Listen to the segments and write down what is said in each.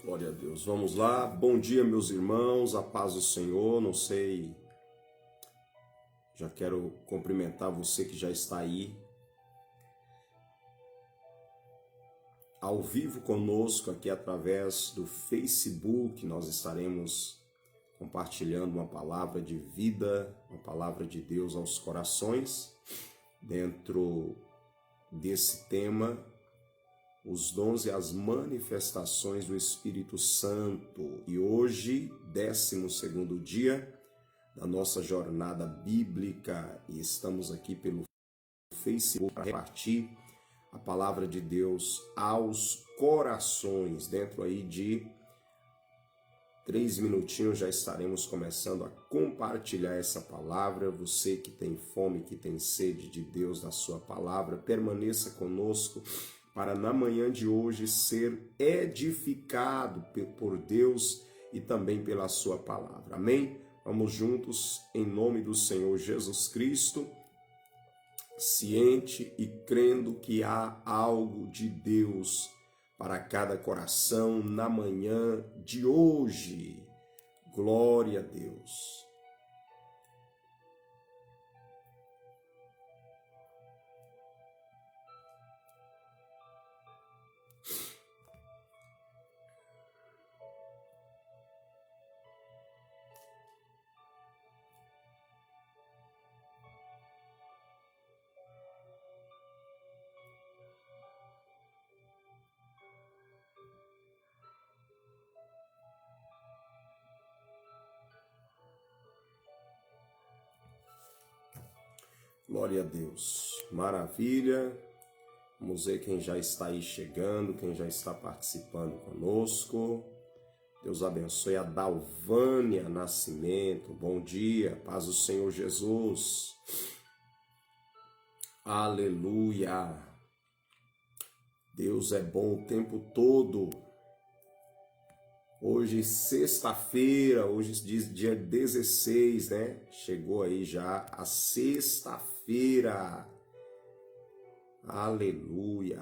Glória a Deus. Vamos lá. Bom dia, meus irmãos. A paz do Senhor. Não sei, já quero cumprimentar você que já está aí ao vivo conosco aqui através do Facebook. Nós estaremos compartilhando uma palavra de vida, uma palavra de Deus aos corações, dentro desse tema, os dons e as manifestações do Espírito Santo. E hoje, 12º dia da nossa jornada bíblica, e estamos aqui pelo Facebook para repartir a palavra de Deus aos corações. Dentro aí de 3 minutinhos já estaremos começando a compartilhar essa palavra. Você que tem fome, que tem sede de Deus, da sua palavra, permaneça conosco para na manhã de hoje ser edificado por Deus e também pela sua palavra. Amém? Vamos juntos em nome do Senhor Jesus Cristo, ciente e crendo que há algo de Deus para cada coração na manhã de hoje. Glória a Deus. Glória a Deus. Maravilha. Vamos ver quem já está aí chegando, quem já está participando conosco. Deus abençoe a Dalvânia Nascimento. Bom dia, paz do Senhor Jesus. Aleluia. Deus é bom o tempo todo. Hoje, sexta-feira, hoje dia 16, né? Chegou aí já a sexta-feira. Aleluia.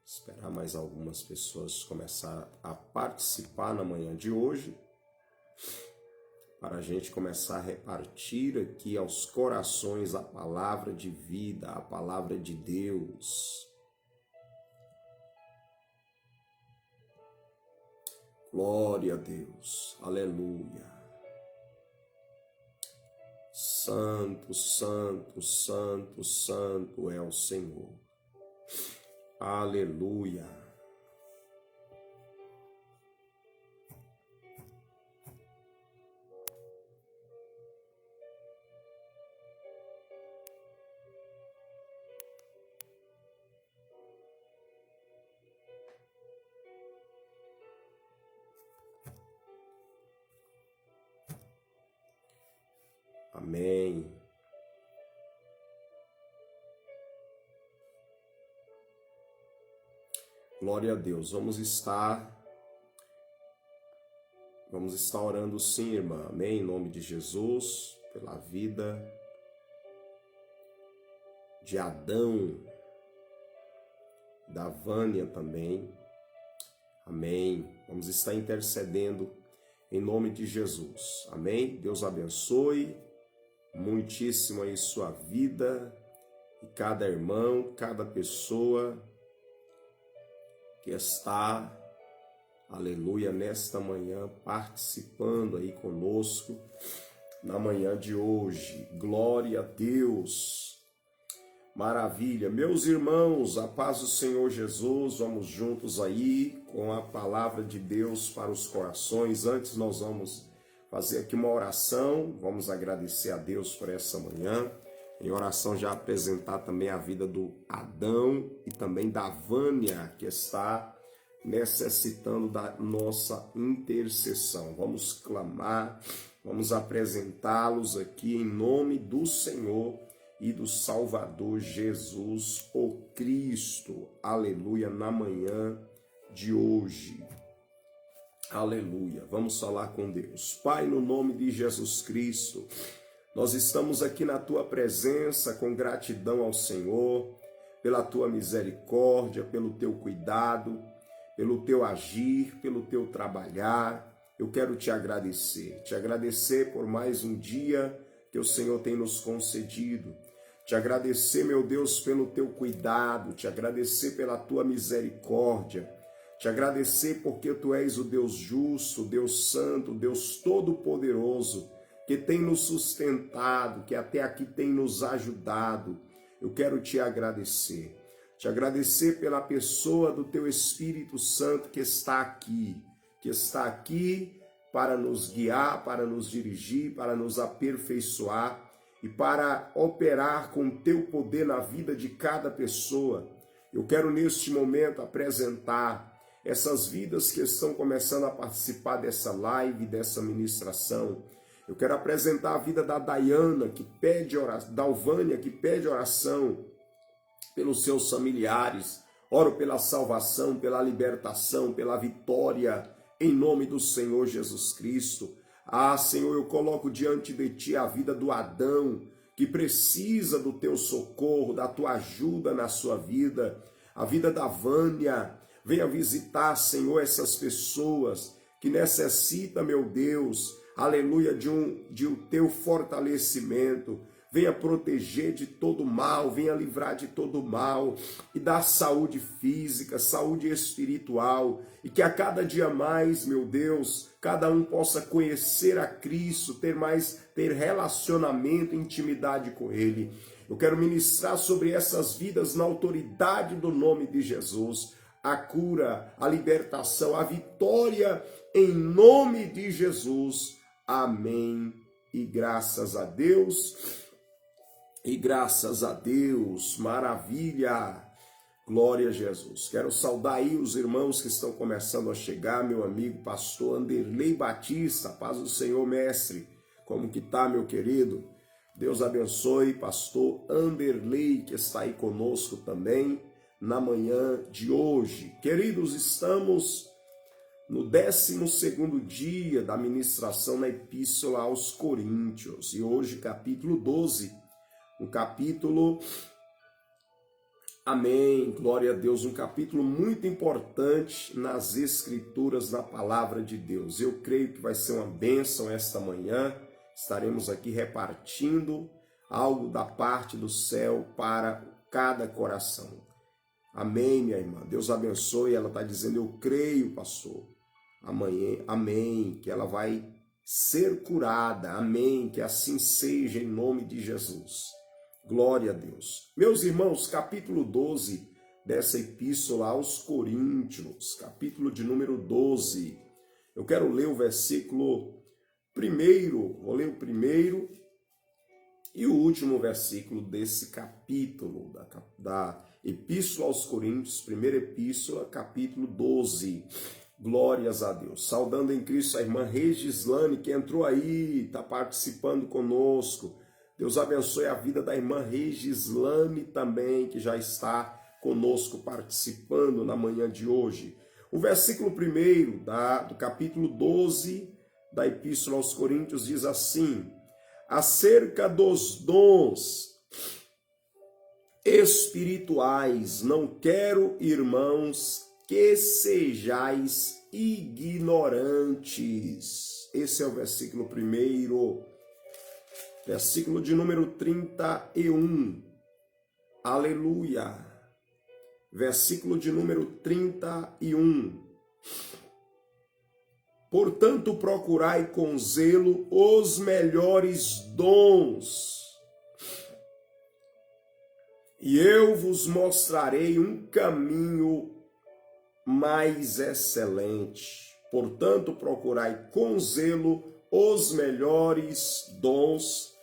Esperar mais algumas pessoas começar a participar na manhã de hoje, para a gente começar a repartir aqui aos corações a palavra de vida, a palavra de Deus. Glória a Deus, aleluia. Santo, santo, santo, santo é o Senhor. Aleluia. Amém. Glória a Deus. Vamos estar orando sim, irmã. Amém. Em nome de Jesus, pela vida de Adão, da Vânia também. Amém. Vamos estar intercedendo em nome de Jesus. Amém. Deus abençoe muitíssimo aí sua vida e cada irmão, cada pessoa que está, aleluia, nesta manhã participando aí conosco na manhã de hoje. Glória a Deus. Maravilha. Meus irmãos, a paz do Senhor Jesus, vamos juntos aí com a palavra de Deus para os corações. Antes nós vamos fazer aqui uma oração, vamos agradecer a Deus por essa manhã. Em oração já apresentar também a vida do Adão e também da Vânia, que está necessitando da nossa intercessão. Vamos clamar, vamos apresentá-los aqui em nome do Senhor e do Salvador Jesus, o Cristo. Aleluia, na manhã de hoje. Aleluia. Vamos falar com Deus. Pai, no nome de Jesus Cristo, Nós estamos aqui na tua presença com gratidão ao Senhor, pela tua misericórdia, pelo teu cuidado, pelo teu agir, pelo teu trabalhar. Eu quero te agradecer por mais um dia que o Senhor tem nos concedido. Te agradecer, meu Deus, pelo teu cuidado, te agradecer pela tua misericórdia, te agradecer porque tu és o Deus justo, Deus santo, Deus todo-poderoso, que tem nos sustentado, que até aqui tem nos ajudado. Eu quero te agradecer pela pessoa do teu Espírito Santo que está aqui para nos guiar, para nos dirigir, para nos aperfeiçoar e para operar com o teu poder na vida de cada pessoa. Eu quero neste momento apresentar essas vidas que estão começando a participar dessa live, dessa ministração. Eu quero apresentar a vida da Daiana, que pede oração, da Alvânia, que pede oração pelos seus familiares. Oro pela salvação, pela libertação, pela vitória, em nome do Senhor Jesus Cristo. Ah, Senhor, eu coloco diante de Ti a vida do Adão, que precisa do Teu socorro, da Tua ajuda na sua vida. A vida da Vânia. Venha visitar, Senhor, essas pessoas que necessitam, meu Deus, aleluia, de um teu fortalecimento. Venha proteger de todo mal, venha livrar de todo mal e dar saúde física, saúde espiritual, e que a cada dia mais, meu Deus, cada um possa conhecer a Cristo, ter relacionamento, intimidade com Ele. Eu quero ministrar sobre essas vidas na autoridade do nome de Jesus. A cura, a libertação, a vitória em nome de Jesus. Amém. E graças a Deus. E graças a Deus. Maravilha. Glória a Jesus. Quero saudar aí os irmãos que estão começando a chegar. Meu amigo pastor Anderley Batista. Paz do Senhor, mestre. Como que tá, meu querido? Deus abençoe, pastor Anderley, que está aí conosco também na manhã de hoje. Queridos, estamos no 12º dia da ministração na Epístola aos Coríntios. E hoje, capítulo 12, um capítulo, amém, glória a Deus, um capítulo muito importante nas Escrituras, na Palavra de Deus. Eu creio que vai ser uma bênção esta manhã. Estaremos aqui repartindo algo da parte do céu para cada coração. Amém, minha irmã. Deus abençoe. Ela está dizendo, eu creio, pastor. Amanhã, amém, que ela vai ser curada. Amém, que assim seja em nome de Jesus. Glória a Deus. Meus irmãos, capítulo 12 dessa epístola aos Coríntios, capítulo de número 12. Eu quero ler o versículo primeiro, vou ler o primeiro e o último versículo desse capítulo, da Epístola aos Coríntios, primeira epístola, capítulo 12. Glórias a Deus. Saudando em Cristo a irmã Regislane, que entrou aí, está participando conosco. Deus abençoe a vida da irmã Regislane também, que já está conosco participando na manhã de hoje. O versículo 1 do capítulo 12 da Epístola aos Coríntios diz assim: acerca dos dons espirituais, não quero, irmãos, que sejais ignorantes. Esse é o versículo 1, versículo de número 31. Aleluia. Versículo de número 31. Portanto, procurai com zelo os melhores dons, e eu vos mostrarei um caminho mais excelente. Portanto, procurai com zelo os melhores dons,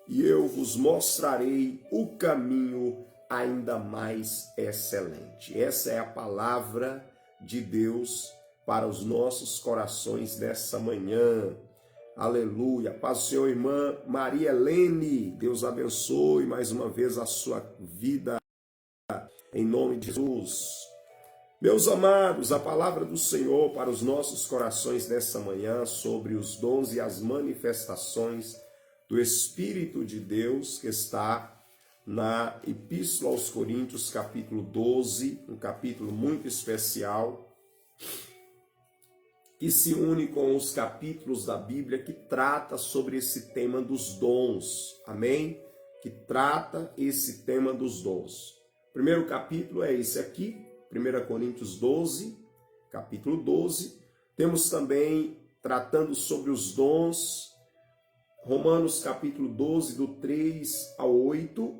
e eu vos mostrarei o caminho ainda mais excelente. Essa é a palavra de Deus para os nossos corações nessa manhã. Aleluia. Paz do Senhor, irmã Maria Helene. Deus abençoe mais uma vez a sua vida, em nome de Jesus. Meus amados, a palavra do Senhor para os nossos corações nessa manhã sobre os dons e as manifestações do Espírito de Deus, que está na Epístola aos Coríntios, capítulo 12, um capítulo muito especial, que se une com os capítulos da Bíblia que trata sobre esse tema dos dons. Amém? Que trata esse tema dos dons. O primeiro capítulo é esse aqui, 1 Coríntios 12, capítulo 12. Temos também, tratando sobre os dons, Romanos capítulo 12, do 3 ao 8,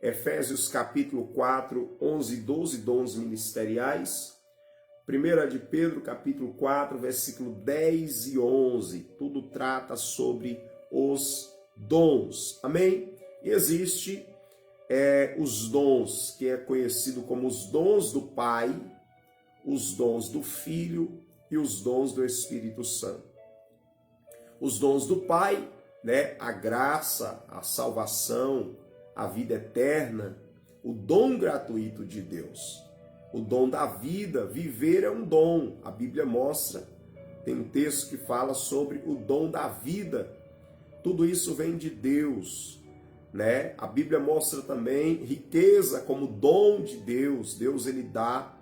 Efésios capítulo 4, 11 e 12, dons ministeriais, 1 de Pedro capítulo 4, versículo 10 e 11, tudo trata sobre os dons. Amém? E existe os dons, que é conhecido como os dons do Pai, os dons do Filho e os dons do Espírito Santo. Os dons do Pai, né, a graça, a salvação, a vida eterna, o dom gratuito de Deus, o dom da vida. Viver é um dom. A Bíblia mostra, tem um texto que fala sobre o dom da vida. Tudo isso vem de Deus, né? A Bíblia mostra também riqueza como dom de Deus. Deus, ele dá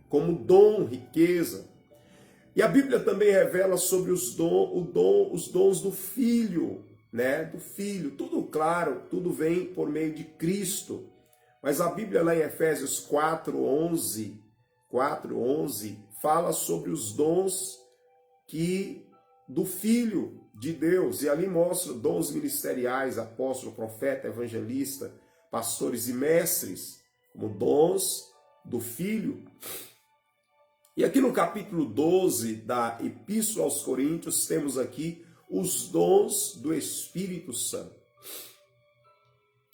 como dom riqueza. E a Bíblia também revela sobre os dons do Filho, né? Do Filho. Tudo claro, tudo vem por meio de Cristo. Mas a Bíblia lá em Efésios 4:11 fala sobre os dons do Filho de Deus. E ali mostra dons ministeriais, apóstolo, profeta, evangelista, pastores e mestres, como dons do Filho. E aqui no capítulo 12 da Epístola aos Coríntios, temos aqui os dons do Espírito Santo.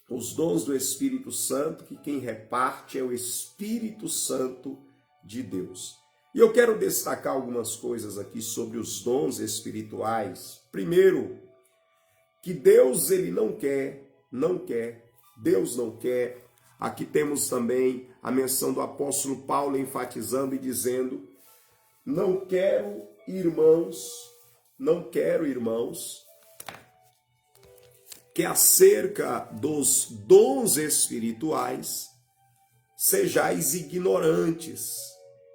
Os dons do Espírito Santo, que quem reparte é o Espírito Santo de Deus. E eu quero destacar algumas coisas aqui sobre os dons espirituais. Primeiro, que Deus, ele não quer, Deus não quer. Aqui temos também a menção do apóstolo Paulo enfatizando e dizendo: não quero, irmãos, que acerca dos dons espirituais sejais ignorantes.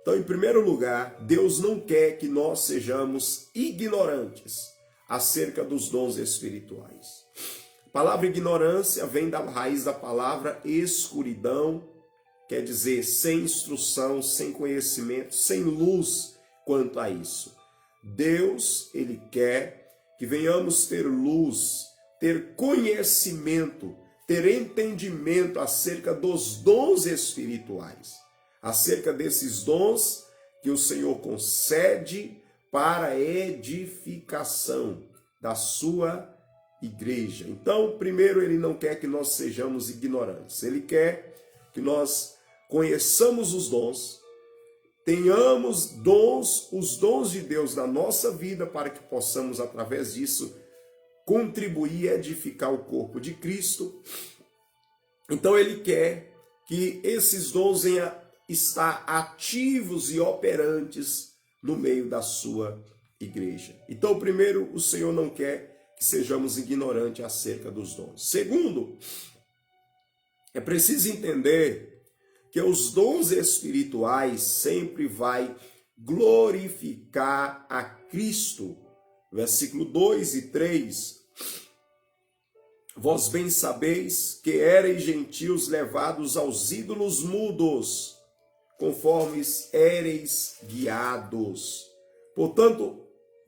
Então, em primeiro lugar, Deus não quer que nós sejamos ignorantes acerca dos dons espirituais. A palavra ignorância vem da raiz da palavra escuridão, quer dizer sem instrução, sem conhecimento, sem luz quanto a isso. Deus, ele quer que venhamos ter luz, ter conhecimento, ter entendimento acerca dos dons espirituais, acerca desses dons que o Senhor concede para a edificação da sua igreja. Então, primeiro, ele não quer que nós sejamos ignorantes. Ele quer que nós conheçamos os dons, tenhamos os dons de Deus na nossa vida, para que possamos, através disso, contribuir e edificar o corpo de Cristo. Então ele quer que esses dons venham estar ativos e operantes no meio da sua igreja. Então, primeiro, o Senhor não quer que sejamos ignorantes acerca dos dons. Segundo, é preciso entender que os dons espirituais sempre vai glorificar a Cristo. Versículo 2 e 3. Vós bem sabeis que éreis gentios levados aos ídolos mudos, conforme éreis guiados. Portanto,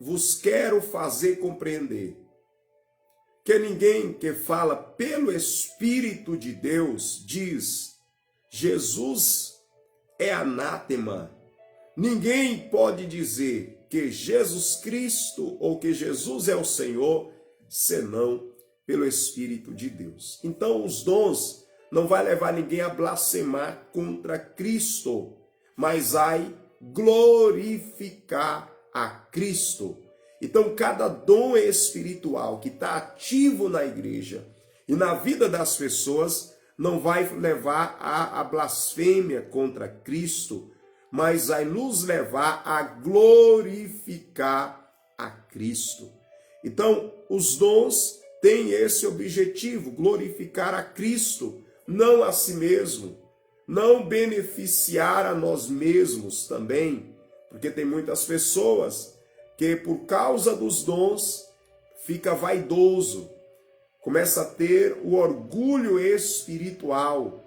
vos quero fazer compreender que ninguém que fala pelo Espírito de Deus diz: Jesus é anátema. Ninguém pode dizer que Jesus Cristo ou que Jesus é o Senhor, senão pelo Espírito de Deus. Então, os dons não vai levar ninguém a blasfemar contra Cristo, mas vai glorificar a Cristo. Então, cada dom espiritual que está ativo na igreja e na vida das pessoas não vai levar a blasfêmia contra Cristo, mas vai nos levar a glorificar a Cristo. Então, os dons tem esse objetivo, glorificar a Cristo, não a si mesmo, não beneficiar a nós mesmos também, porque tem muitas pessoas que por causa dos dons fica vaidoso, começa a ter o orgulho espiritual,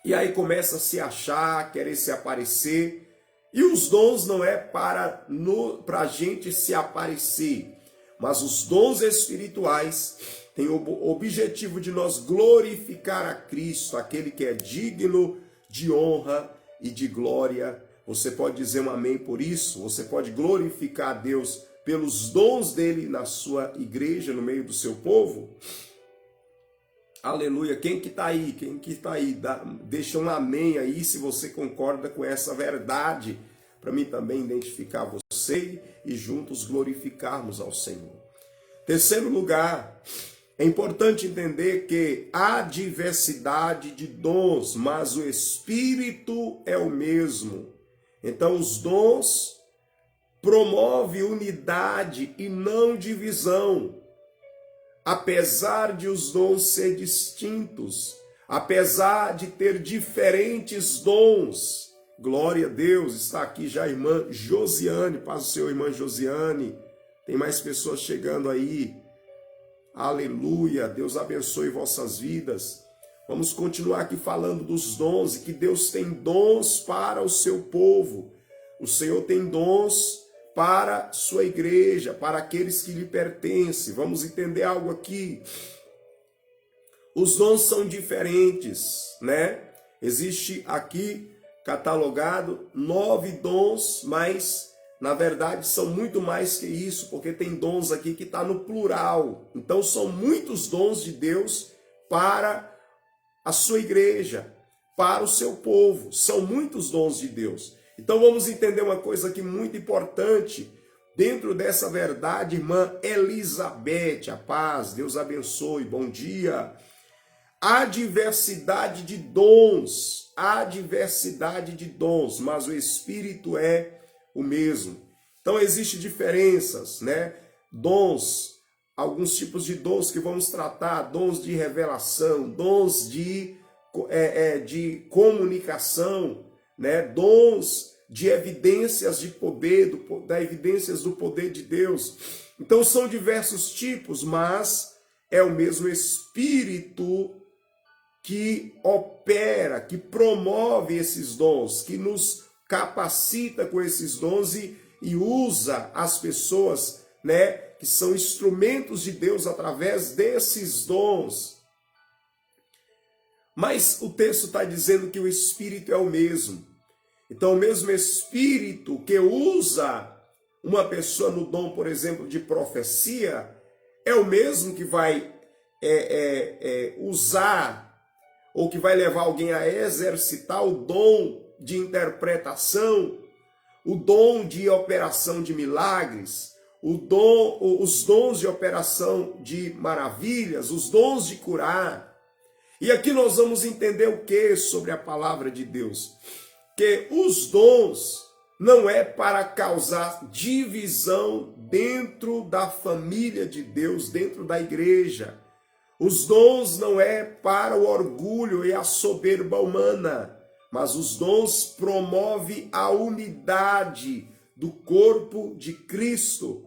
e aí começa a se achar, querer se aparecer, e os dons não é para a gente se aparecer, mas os dons espirituais têm o objetivo de nós glorificar a Cristo, aquele que é digno de honra e de glória. Você pode dizer um amém por isso? Você pode glorificar a Deus pelos dons dele na sua igreja, no meio do seu povo? Aleluia. Quem que está aí? Quem que está aí? Deixa um amém aí se você concorda com essa verdade, para mim também identificar você e juntos glorificarmos ao Senhor. Terceiro lugar, é importante entender que há diversidade de dons, mas o Espírito é o mesmo. Então os dons promovem unidade e não divisão. Apesar de os dons ser distintos, apesar de ter diferentes dons, glória a Deus, está aqui já a irmã Josiane, paz do Senhor, irmã Josiane, tem mais pessoas chegando aí, aleluia, Deus abençoe vossas vidas. Vamos continuar aqui falando dos dons, e que Deus tem dons para o seu povo, o Senhor tem dons para sua igreja, para aqueles que lhe pertencem. Vamos entender algo aqui. Os dons são diferentes, né? Existe aqui catalogado 9 dons, mas na verdade são muito mais que isso, porque tem dons aqui que está no plural. Então são muitos dons de Deus para a sua igreja, para o seu povo. São muitos dons de Deus. Então vamos entender uma coisa aqui muito importante dentro dessa verdade, irmã Elizabeth, a paz, Deus abençoe, bom dia. Há diversidade de dons, mas o Espírito é o mesmo. Então existem diferenças, né? Dons, alguns tipos de dons que vamos tratar, dons de revelação, dons de comunicação, né? Dons de evidências de poder, evidências do poder de Deus. Então são diversos tipos, mas é o mesmo Espírito que opera, que promove esses dons, que nos capacita com esses dons e usa as pessoas, né, que são instrumentos de Deus através desses dons. Mas o texto está dizendo que o Espírito é o mesmo. Então, o mesmo Espírito que usa uma pessoa no dom, por exemplo, de profecia, é o mesmo que vai usar ou que vai levar alguém a exercitar o dom de interpretação, o dom de operação de milagres, os dons de operação de maravilhas, os dons de curar. E aqui nós vamos entender o que sobre a palavra de Deus? Que os dons não é para causar divisão dentro da família de Deus, dentro da igreja. Os dons não é para o orgulho e a soberba humana, mas os dons promovem a unidade do corpo de Cristo.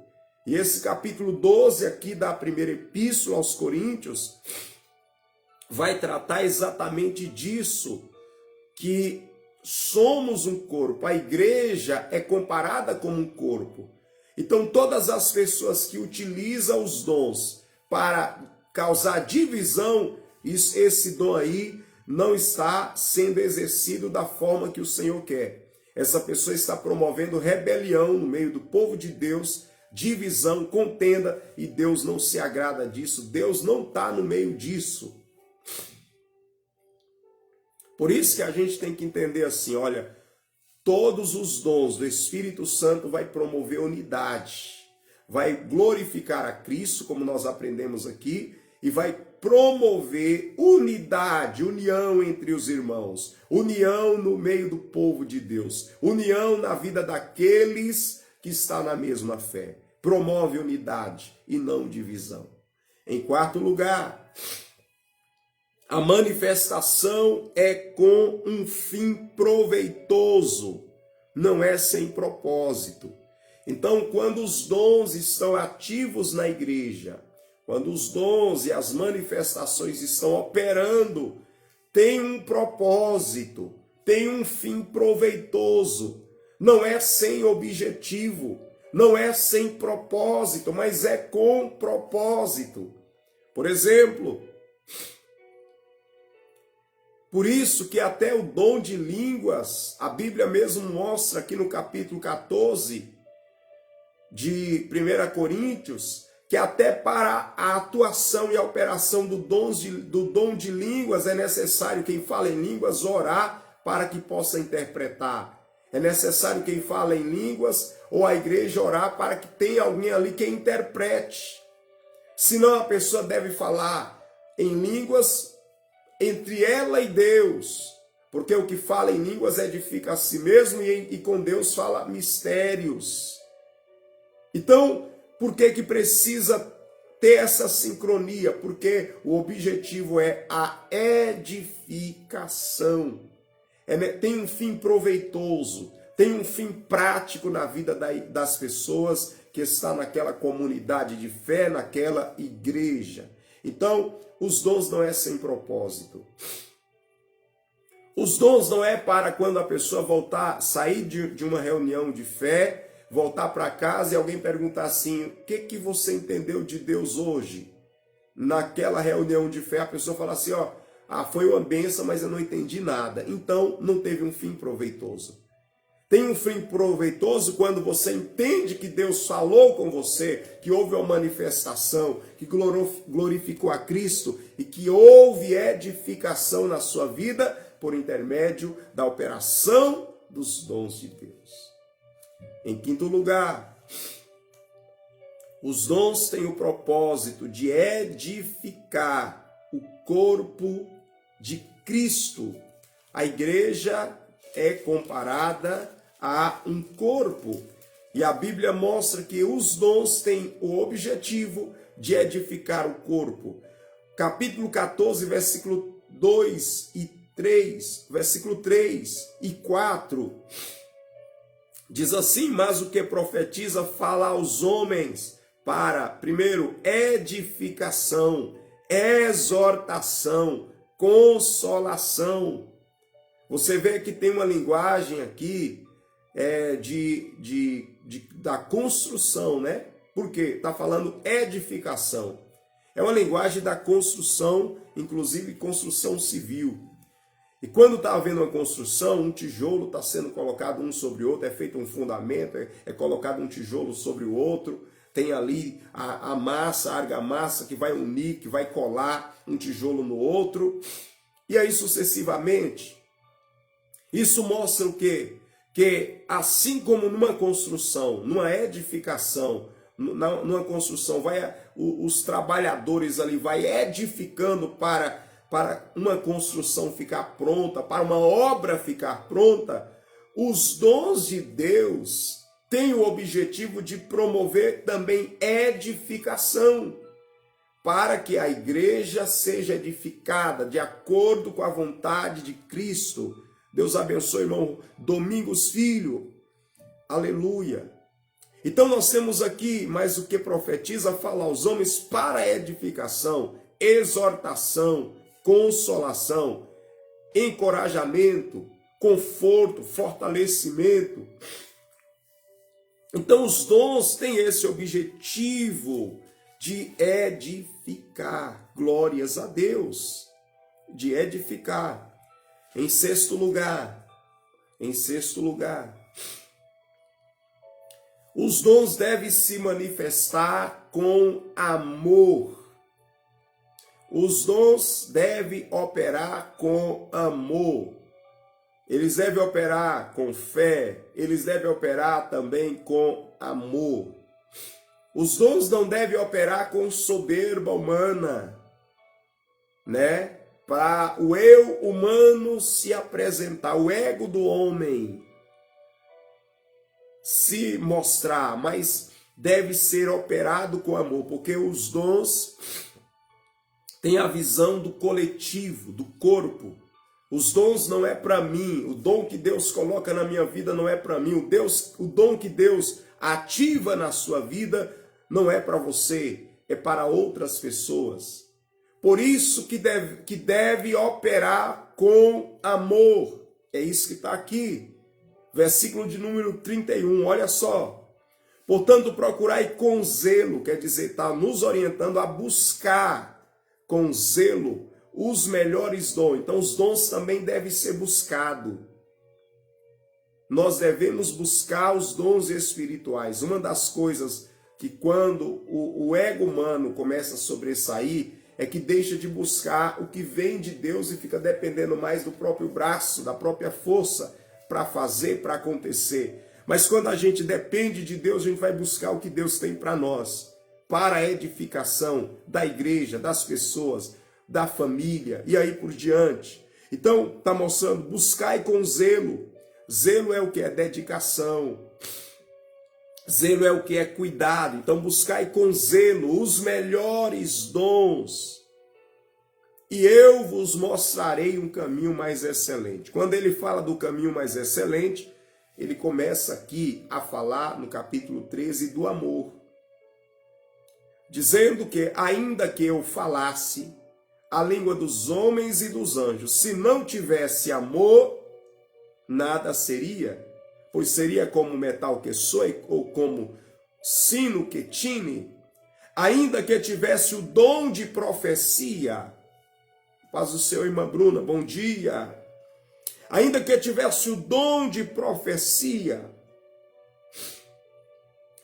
E esse capítulo 12 aqui da primeira epístola aos Coríntios vai tratar exatamente disso, que somos um corpo, a igreja é comparada como um corpo. Então todas as pessoas que utilizam os dons para causar divisão, esse dom aí não está sendo exercido da forma que o Senhor quer. Essa pessoa está promovendo rebelião no meio do povo de Deus, divisão, contenda, e Deus não se agrada disso, Deus não está no meio disso. Por isso que a gente tem que entender assim, olha, todos os dons do Espírito Santo vai promover unidade, vai glorificar a Cristo, como nós aprendemos aqui, e vai promover unidade, união entre os irmãos, união no meio do povo de Deus, união na vida daqueles que estão na mesma fé. Promove unidade e não divisão. Em quarto lugar, a manifestação é com um fim proveitoso, não é sem propósito. Então, quando os dons estão ativos na igreja, quando os dons e as manifestações estão operando, tem um propósito, tem um fim proveitoso. Não é sem objetivo, não é sem propósito, mas é com propósito. Por exemplo, por isso que até o dom de línguas, a Bíblia mesmo mostra aqui no capítulo 14 de 1 Coríntios, que até para a atuação e a operação do dom de línguas é necessário quem fala em línguas orar para que possa interpretar. É necessário quem fala em línguas ou a igreja orar para que tenha alguém ali que interprete. Senão a pessoa deve falar em línguas entre ela e Deus, porque o que fala em línguas edifica a si mesmo e com Deus fala mistérios. Então, por que precisa ter essa sincronia? Porque o objetivo é a edificação. Tem um fim proveitoso, tem um fim prático na vida das pessoas que estão naquela comunidade de fé, naquela igreja. Então, os dons não é sem propósito. Os dons não é para quando a pessoa sair de uma reunião de fé, voltar para casa e alguém perguntar assim, o que você entendeu de Deus hoje? Naquela reunião de fé, a pessoa fala assim, foi uma bênção, mas eu não entendi nada. Então, não teve um fim proveitoso. Tem um fim proveitoso quando você entende que Deus falou com você, que houve uma manifestação, que glorificou a Cristo e que houve edificação na sua vida por intermédio da operação dos dons de Deus. Em quinto lugar, os dons têm o propósito de edificar o corpo de Cristo. A igreja é comparada a um corpo. E a Bíblia mostra que os dons têm o objetivo de edificar o corpo. Capítulo 14, versículo 2 e 3, versículo 3 e 4, diz assim, mas o que profetiza fala aos homens para, primeiro, edificação, exortação, consolação. Você vê que tem uma linguagem aqui da construção, né? Porque está falando edificação. É uma linguagem da construção, inclusive construção civil. E quando está havendo uma construção, um tijolo está sendo colocado um sobre o outro, é feito um fundamento, é colocado um tijolo sobre o outro, tem ali a massa, a argamassa que vai unir, que vai colar um tijolo no outro, e aí sucessivamente. Isso mostra o quê? Que assim como numa construção, numa edificação, numa construção, os trabalhadores ali vai edificando para uma construção ficar pronta, para uma obra ficar pronta, os dons de Deus têm o objetivo de promover também edificação, para que a igreja seja edificada de acordo com a vontade de Cristo. Deus abençoe, irmão Domingos Filho. Aleluia. Então nós temos aqui, mas o que profetiza fala aos homens para edificação, exortação, consolação, encorajamento, conforto, fortalecimento. Então os dons têm esse objetivo de edificar. Glórias a Deus. De edificar. Em sexto lugar, os dons devem se manifestar com amor. Os dons devem operar com amor. Eles devem operar com fé, eles devem operar também com amor. Os dons não devem operar com soberba humana, né? Para o eu humano se apresentar, o ego do homem se mostrar, mas deve ser operado com amor, porque os dons tem a visão do coletivo, do corpo. Os dons não é para mim, o dom que Deus coloca na minha vida não é para mim, o dom que Deus ativa na sua vida não é para você, é para outras pessoas. Por isso que deve operar com amor. É isso que está aqui. Versículo de número 31, olha só. Portanto, procurai com zelo, quer dizer, está nos orientando a buscar com zelo os melhores dons. Então, os dons também devem ser buscados. Nós devemos buscar os dons espirituais. Uma das coisas que quando o ego humano começa a sobressair, é que deixa de buscar o que vem de Deus e fica dependendo mais do próprio braço, da própria força para fazer, para acontecer. Mas quando a gente depende de Deus, a gente vai buscar o que Deus tem para nós, para a edificação da igreja, das pessoas, da família e aí por diante. Então, está mostrando, buscai com zelo. Zelo é o que? É dedicação. Zelo é o que? É cuidado. Então, buscai com zelo os melhores dons. E eu vos mostrarei um caminho mais excelente. Quando ele fala do caminho mais excelente, ele começa aqui a falar no capítulo 13 do amor. Dizendo que, ainda que eu falasse a língua dos homens e dos anjos, se não tivesse amor, nada seria. Pois seria como metal que soe, ou como sino que tine, ainda que tivesse o dom de profecia. Paz o Senhor, irmã Bruna, bom dia. Ainda que tivesse o dom de profecia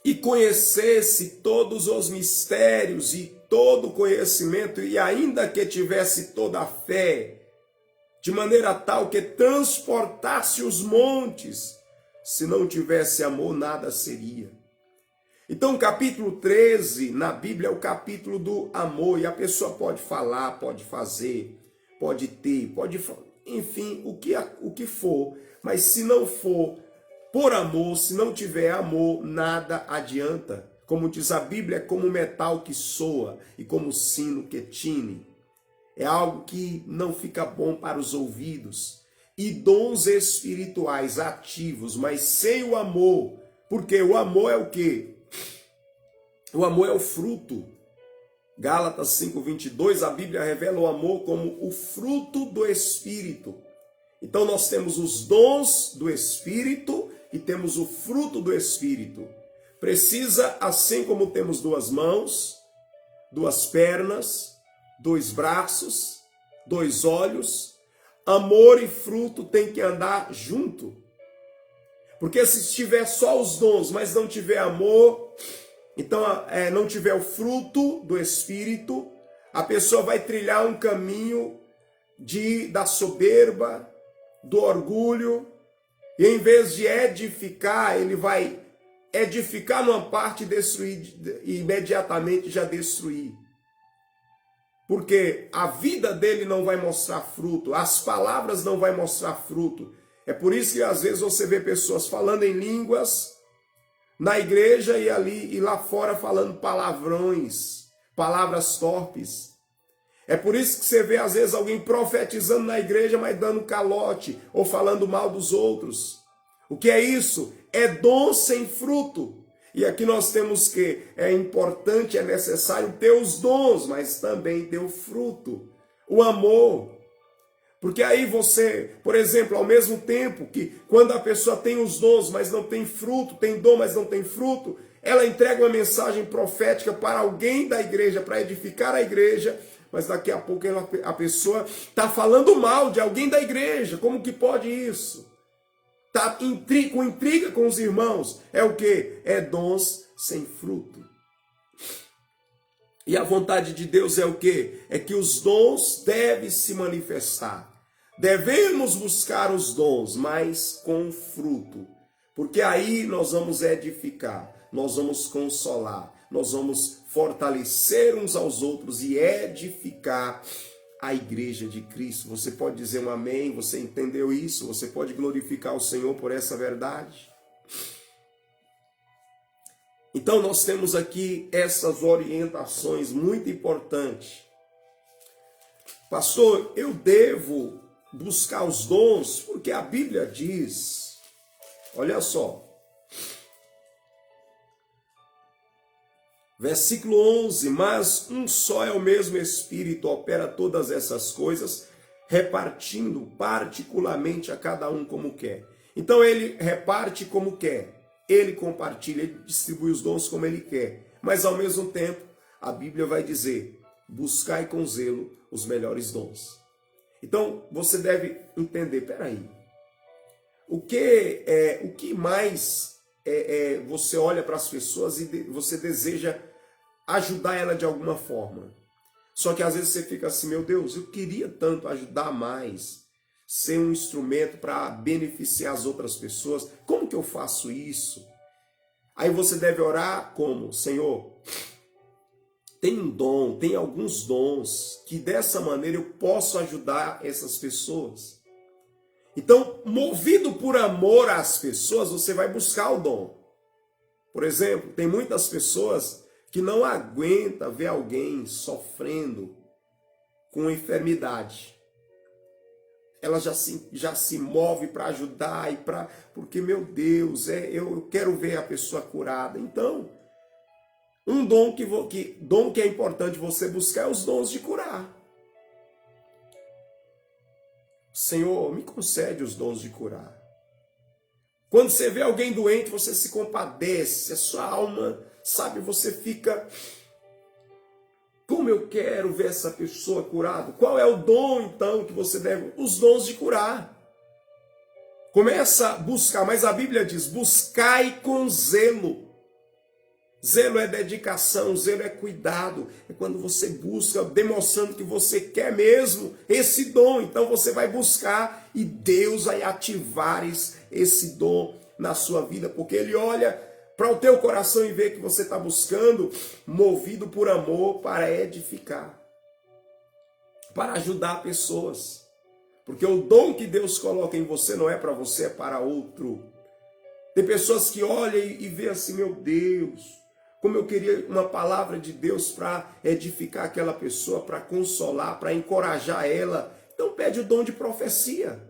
e conhecesse todos os mistérios e todo o conhecimento, e ainda que tivesse toda a fé, de maneira tal que transportasse os montes, se não tivesse amor, nada seria. Então, o capítulo 13 na Bíblia é o capítulo do amor. E a pessoa pode falar, pode fazer, pode ter, pode, enfim, o que for. Mas se não for por amor, se não tiver amor, nada adianta. Como diz a Bíblia, é como metal que soa e como sino que tine. É algo que não fica bom para os ouvidos. E dons espirituais ativos, mas sem o amor. Porque o amor é o quê? O amor é o fruto. Gálatas 5:22, a Bíblia revela o amor como o fruto do Espírito. Então nós temos os dons do Espírito e temos o fruto do Espírito. Precisa, assim como temos duas mãos, duas pernas, dois braços, dois olhos, amor e fruto tem que andar junto. Porque se tiver só os dons, mas não tiver amor, então não tiver o fruto do Espírito, a pessoa vai trilhar um caminho da soberba, do orgulho, e em vez de edificar, ele vai edificar numa parte e destruir, e imediatamente já destruir. Porque a vida dele não vai mostrar fruto, as palavras não vai mostrar fruto. É por isso que às vezes você vê pessoas falando em línguas na igreja e lá fora falando palavrões, palavras torpes. É por isso que você vê às vezes alguém profetizando na igreja, mas dando calote ou falando mal dos outros. O que é isso? É dom sem fruto. E aqui nós temos que é importante, é necessário ter os dons, mas também ter o fruto, o amor. Porque aí você, por exemplo, ao mesmo tempo que quando a pessoa tem os dons, mas não tem fruto, tem dom, mas não tem fruto, ela entrega uma mensagem profética para alguém da igreja, para edificar a igreja, mas daqui a pouco a pessoa está falando mal de alguém da igreja. Como que pode isso? Está com intriga com os irmãos. É o quê? É dons sem fruto. E a vontade de Deus é o quê? É que os dons devem se manifestar. Devemos buscar os dons, mas com fruto. Porque aí nós vamos edificar, nós vamos consolar, nós vamos fortalecer uns aos outros e edificar a igreja de Cristo. Você pode dizer um amém? Você entendeu isso? Você pode glorificar o Senhor por essa verdade? Então nós temos aqui essas orientações muito importantes. Pastor, eu devo buscar os dons, porque a Bíblia diz, olha só, versículo 11, mas um só é o mesmo Espírito, opera todas essas coisas, repartindo particularmente a cada um como quer. Então ele reparte como quer, ele compartilha, ele distribui os dons como ele quer, mas ao mesmo tempo a Bíblia vai dizer, buscai com zelo os melhores dons. Então você deve entender, peraí, o que mais você olha para as pessoas e você deseja ajudar ela de alguma forma. Só que às vezes você fica assim, meu Deus, eu queria tanto ajudar mais, ser um instrumento para beneficiar as outras pessoas. Como que eu faço isso? Aí você deve orar como? Senhor, tem um dom, tem alguns dons que dessa maneira eu posso ajudar essas pessoas. Então, movido por amor às pessoas, você vai buscar o dom. Por exemplo, tem muitas pessoas que não aguentam ver alguém sofrendo com enfermidade. Ela já se move para ajudar, porque, meu Deus, eu quero ver a pessoa curada. Então, um dom que é importante você buscar é os dons de curar. Senhor, me concede os dons de curar. Quando você vê alguém doente, você se compadece, a sua alma, sabe, você fica, como eu quero ver essa pessoa curada. Qual é o dom, então, que você deve? Os dons de curar. Começa a buscar, mas a Bíblia diz, buscai com zelo. Zelo é dedicação, zelo é cuidado. É quando você busca, demonstrando que você quer mesmo esse dom. Então você vai buscar e Deus vai ativar esse dom na sua vida. Porque Ele olha para o teu coração e vê que você está buscando, movido por amor para edificar. Para ajudar pessoas. Porque o dom que Deus coloca em você não é para você, é para outro. Tem pessoas que olham e vê assim, meu Deus, como eu queria uma palavra de Deus para edificar aquela pessoa, para consolar, para encorajar ela. Então pede o dom de profecia.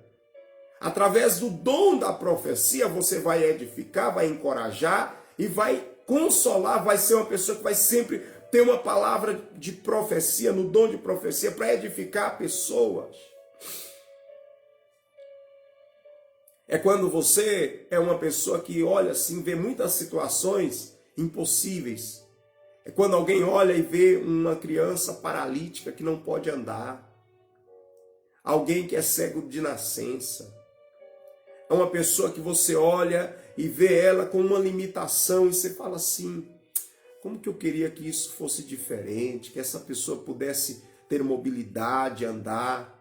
Através do dom da profecia você vai edificar, vai encorajar e vai consolar, vai ser uma pessoa que vai sempre ter uma palavra de profecia, no dom de profecia, para edificar pessoas. É quando você é uma pessoa que olha assim, vê muitas situações impossíveis. É quando alguém olha e vê uma criança paralítica que não pode andar. Alguém que é cego de nascença. É uma pessoa que você olha e vê ela com uma limitação e você fala assim, como que eu queria que isso fosse diferente, que essa pessoa pudesse ter mobilidade, andar.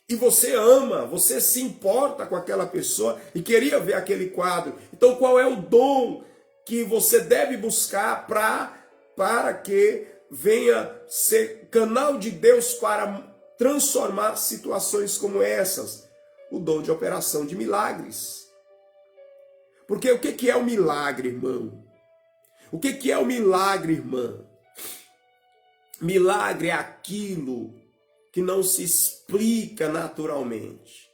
E você ama, você se importa com aquela pessoa e queria ver aquele quadro. Então qual é o dom que você deve buscar para que venha ser canal de Deus para transformar situações como essas? O dom de operação de milagres. Porque o que é o milagre, irmão? O que é o milagre, irmã? Milagre é aquilo que não se explica naturalmente.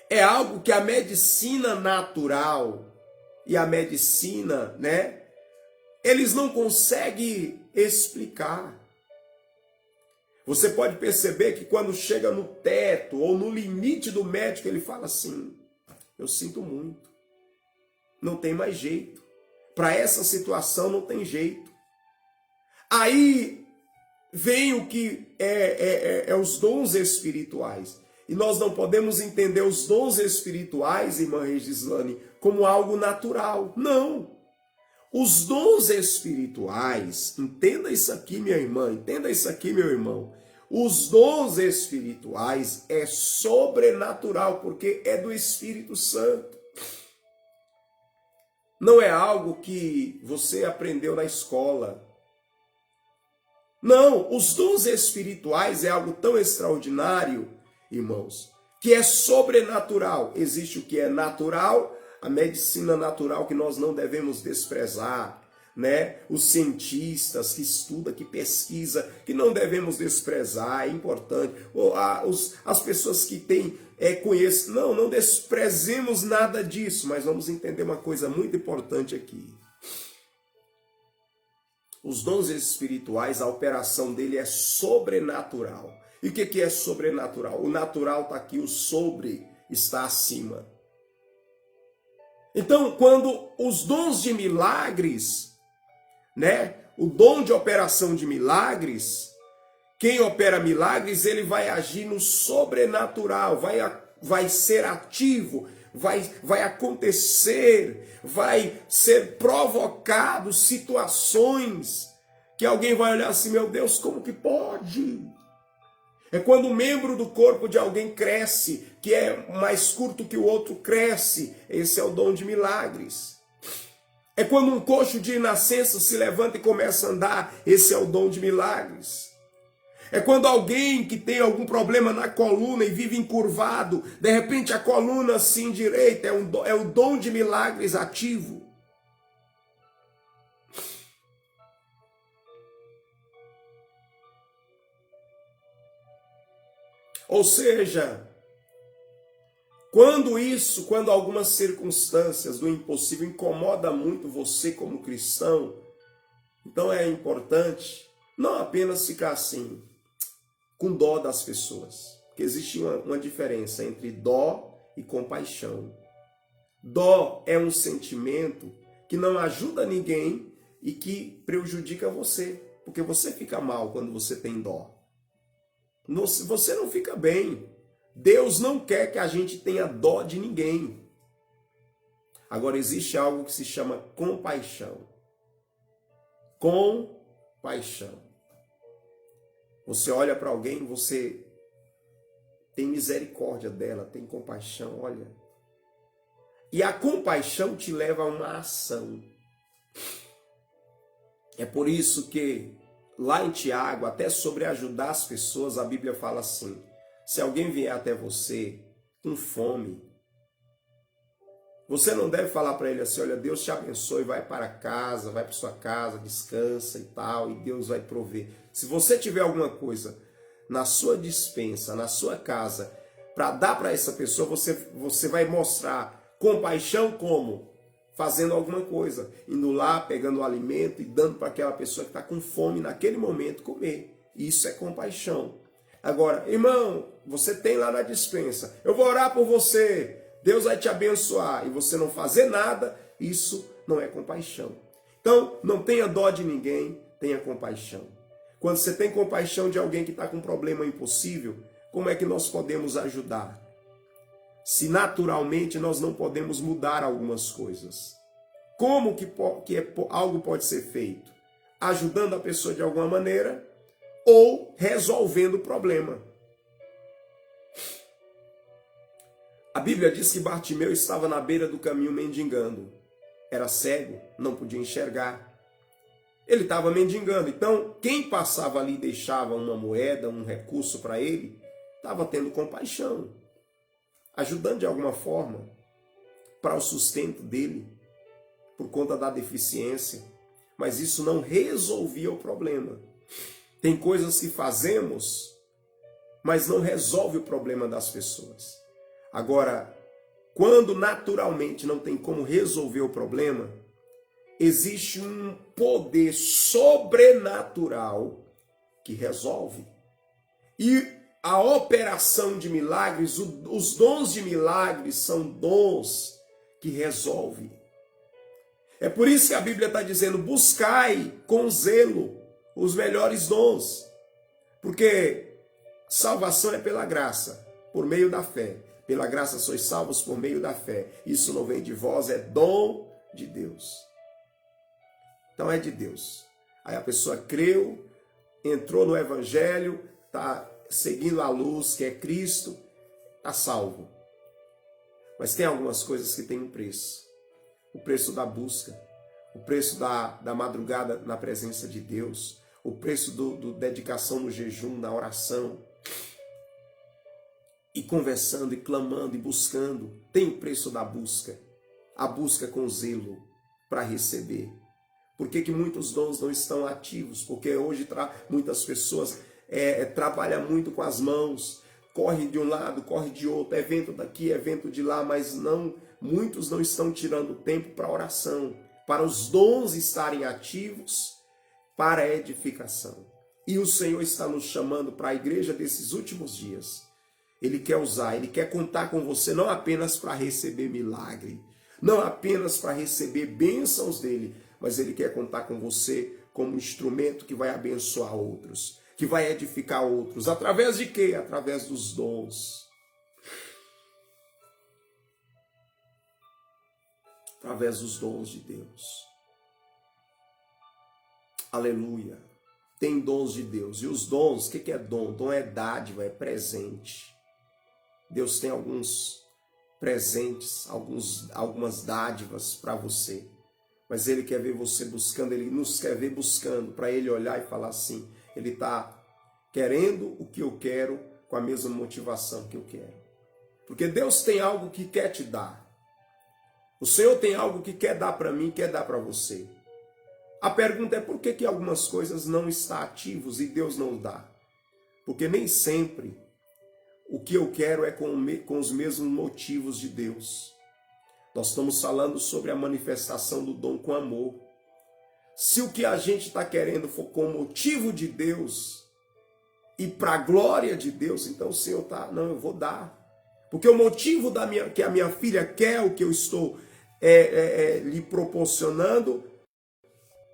É algo que a medicina natural e a medicina, eles não conseguem explicar. Você pode perceber que quando chega no teto ou no limite do médico, ele fala assim, eu sinto muito, não tem mais jeito. Para essa situação não tem jeito. Aí vem o que é os dons espirituais. E nós não podemos entender os dons espirituais, irmã Regislane, como algo natural. Não. Os dons espirituais, entenda isso aqui, minha irmã, entenda isso aqui, meu irmão. Os dons espirituais é sobrenatural, porque é do Espírito Santo. Não é algo que você aprendeu na escola. Não, os dons espirituais é algo tão extraordinário, irmãos, que é sobrenatural. Existe o que é natural, a medicina natural que nós não devemos desprezar. né? Os cientistas que estudam, que pesquisam, que não devemos desprezar, é importante. As pessoas que têm conhecimento, não desprezemos nada disso, mas vamos entender uma coisa muito importante aqui. Os dons espirituais, a operação dele é sobrenatural. E o que é sobrenatural? O natural está aqui, o sobre está acima. Então, quando os dons de milagres, né? O dom de operação de milagres, quem opera milagres, ele vai agir no sobrenatural, vai ser ativo, vai acontecer, vai ser provocado situações que alguém vai olhar assim, meu Deus, como que pode? É quando um membro do corpo de alguém cresce, que é mais curto que o outro cresce, esse é o dom de milagres. É quando um coxo de nascença se levanta e começa a andar, esse é o dom de milagres. É quando alguém que tem algum problema na coluna e vive encurvado, de repente a coluna se endireita, é o dom de milagres ativo. Ou seja, quando algumas circunstâncias do impossível incomoda muito você como cristão, então é importante não apenas ficar assim, com dó das pessoas, porque existe uma diferença entre dó e compaixão. Dó é um sentimento que não ajuda ninguém e que prejudica você, porque você fica mal quando você tem dó. Você não fica bem. Deus não quer que a gente tenha dó de ninguém. Agora existe algo que se chama compaixão. Compaixão. Você olha para alguém, você tem misericórdia dela, tem compaixão, olha. E a compaixão te leva a uma ação. É por isso que lá em Tiago, até sobre ajudar as pessoas, a Bíblia fala assim: se alguém vier até você com fome, você não deve falar para ele assim, olha, Deus te abençoe, vai para casa, vai para sua casa, descansa e tal, e Deus vai prover. Se você tiver alguma coisa na sua despensa, na sua casa, para dar para essa pessoa, você vai mostrar compaixão como? Fazendo alguma coisa, indo lá, pegando o alimento e dando para aquela pessoa que está com fome naquele momento comer. Isso é compaixão. Agora, irmão, você tem lá na despensa, eu vou orar por você, Deus vai te abençoar, e você não fazer nada, isso não é compaixão. Então, não tenha dó de ninguém, tenha compaixão. Quando você tem compaixão de alguém que está com um problema impossível, como é que nós podemos ajudar? Se naturalmente nós não podemos mudar algumas coisas. Como que algo pode ser feito? Ajudando a pessoa de alguma maneira ou resolvendo o problema. A Bíblia diz que Bartimeu estava na beira do caminho mendigando. Era cego, não podia enxergar. Ele estava mendigando. Então, quem passava ali e deixava uma moeda, um recurso para ele, estava tendo compaixão, ajudando de alguma forma para o sustento dele, por conta da deficiência. Mas isso não resolvia o problema. Tem coisas que fazemos, mas não resolve o problema das pessoas. Agora, quando naturalmente não tem como resolver o problema, existe um poder sobrenatural que resolve. E a operação de milagres, os dons de milagres são dons que resolvem. É por isso que a Bíblia está dizendo, buscai com zelo os melhores dons. Porque salvação é pela graça, por meio da fé. Pela graça sois salvos por meio da fé. Isso não vem de vós, é dom de Deus. Então é de Deus. Aí a pessoa creu, entrou no Evangelho, está seguindo a luz que é Cristo, está salvo. Mas tem algumas coisas que têm um preço. O preço da busca, o preço da madrugada na presença de Deus, o preço do dedicação no jejum, na oração, e conversando, e clamando, e buscando. Tem o preço da busca, a busca com zelo para receber. Por que muitos dons não estão ativos? Porque hoje muitas pessoas trabalham muito com as mãos, corre de um lado, corre de outro, evento daqui, evento de lá, mas muitos não estão tirando tempo para oração, para os dons estarem ativos, para a edificação. E o Senhor está nos chamando para a igreja desses últimos dias. Ele quer usar, Ele quer contar com você não apenas para receber milagre, não apenas para receber bênçãos dEle, mas Ele quer contar com você como instrumento que vai abençoar outros, que vai edificar outros. Através de quê? Através dos dons. Através dos dons de Deus. Aleluia. Tem dons de Deus. E os dons, o que é dom? Dom é dádiva, é presente. Deus tem alguns presentes, algumas dádivas para você. Mas Ele quer ver você buscando, Ele nos quer ver buscando, para Ele olhar e falar assim, Ele está querendo o que eu quero com a mesma motivação que eu quero. Porque Deus tem algo que quer te dar. O Senhor tem algo que quer dar para mim, quer dar para você. A pergunta é por que algumas coisas não estão ativas e Deus não dá? Porque nem sempre o que eu quero é com os mesmos motivos de Deus. Nós estamos falando sobre a manifestação do dom com amor. Se o que a gente está querendo for com o motivo de Deus e para a glória de Deus, então o Senhor está, não, eu vou dar. Porque o motivo que a minha filha quer, o que eu estou lhe proporcionando,